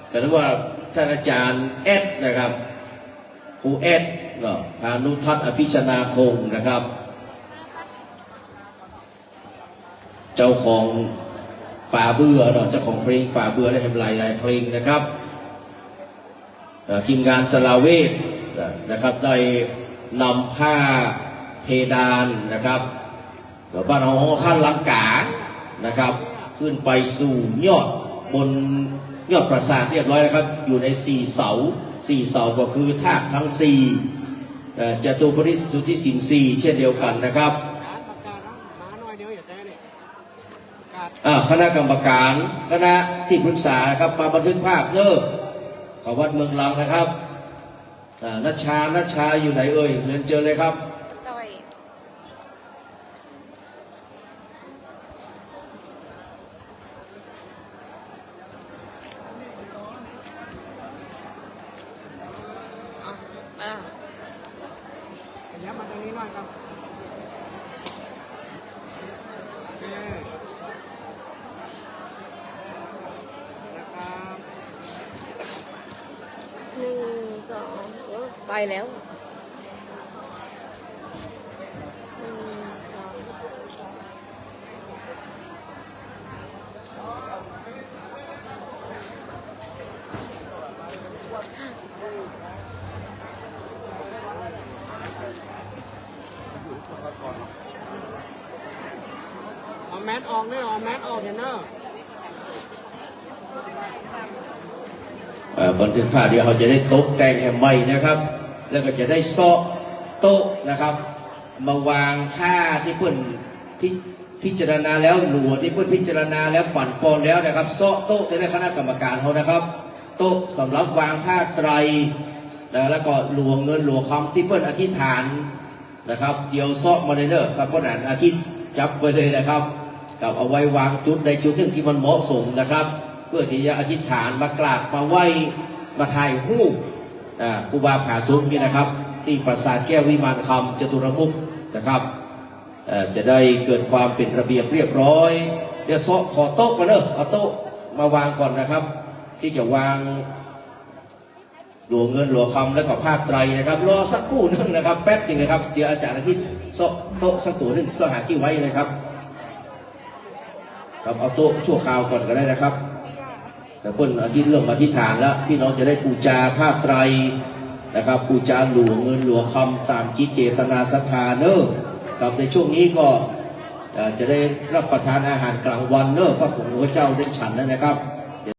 S1: แต่ว่าท่านอาจารย์เอสนะครับครูเอสเนาะพานุทัศน์อภิชนาคงนะครับเจ้าของป่าเบื่อเนาะเจ้าของเพลงป่าเบื่อได้ทำลายเพลงนะครับทีมงานสลาเวทนะครับได้นำผ้าเทดานนะครับบ้านของท่านลังกานะครับขึ้นไปสู่ยอดบนยอดปราสาทเรียบร้อยนะครับอยู่ใน4 เสาก็คือธาตุทั้ง4จตุปริสุทธิสิน4เช่นเดียวกันนะครับคณะกรรมการคณะที่ปรึกษาครับมาบันทึกภาพเนอะของวัดเมืองลังนะครับนัชชาอยู่ไหนเอ่ยเรียนเจอเลยครับ
S6: ย้ำมาตรงนี้หน่อยครับ
S7: 1 2ไปแล้ว
S6: เอาแมสออกเนี่ยเอาแมสออกเห็นเนอะ
S1: บันทึกภาพเดี๋ยวเขาจะได้ตกแต่งแหมใหม่นะครับแล้วก็จะได้โต๊ะนะครับมาวางค่าที่เพื่อนพิจารณาแล้วหลัวที่เพื่อนพิจารณาแล้วปั่นปอนแล้วนะครับโต๊ะจะได้คณะกรรมการเขานะครับโต๊ะสำหรับวางผ้าไตรแล้วก็หลวงเงินหลวงคำที่เพื่อนอธิษฐานนะครับเดี๋ยวมาในเนอร์ครับเพราะนั้นอาทิตย์จับไปเลยนะครับกับเอาไว้วางจุดใดจุดหนึ่งที่มันเหมาะสมนะครับเพื่อที่จะอธิษฐานมากราบมาไหว้มาถ่ายรูปครูบาผาสุกนี่นะครับที่ปราสาทแก้ววิมานคำจตุรมุกนะครับจะได้เกิดความเป็นระเบียบเรียบร้อยเดี๋ยวขอโต๊ะมาเนอะเอาโต๊ะมาวางก่อนนะครับที่จะวางหลวงเงินหลวงคำแล้วก็ผ้าไตรนะครับรอสักครู่นึงนะครับแป๊บนึงนะครับเดี๋ยวอาจารย์อาทิตย์โต๊ะสักตัวหนึ่งหาที่ไว้เลยครับกับเอาโต๊ะชั่วคราวก่อนก็ได้นะครับแต่เพิ่นอาทิตย์เริ่มอธิษฐานแล้วพี่น้องจะได้ปูจาผ้าไตรนะครับปูจาหลวงเงินหลวงคำตามจิตเจตนาศรัทธาเนอะกับในช่วงนี้ก็จะได้รับประทานอาหารกลางวันเนอะพระผงหัวเจ้าได้ฉันนะครับ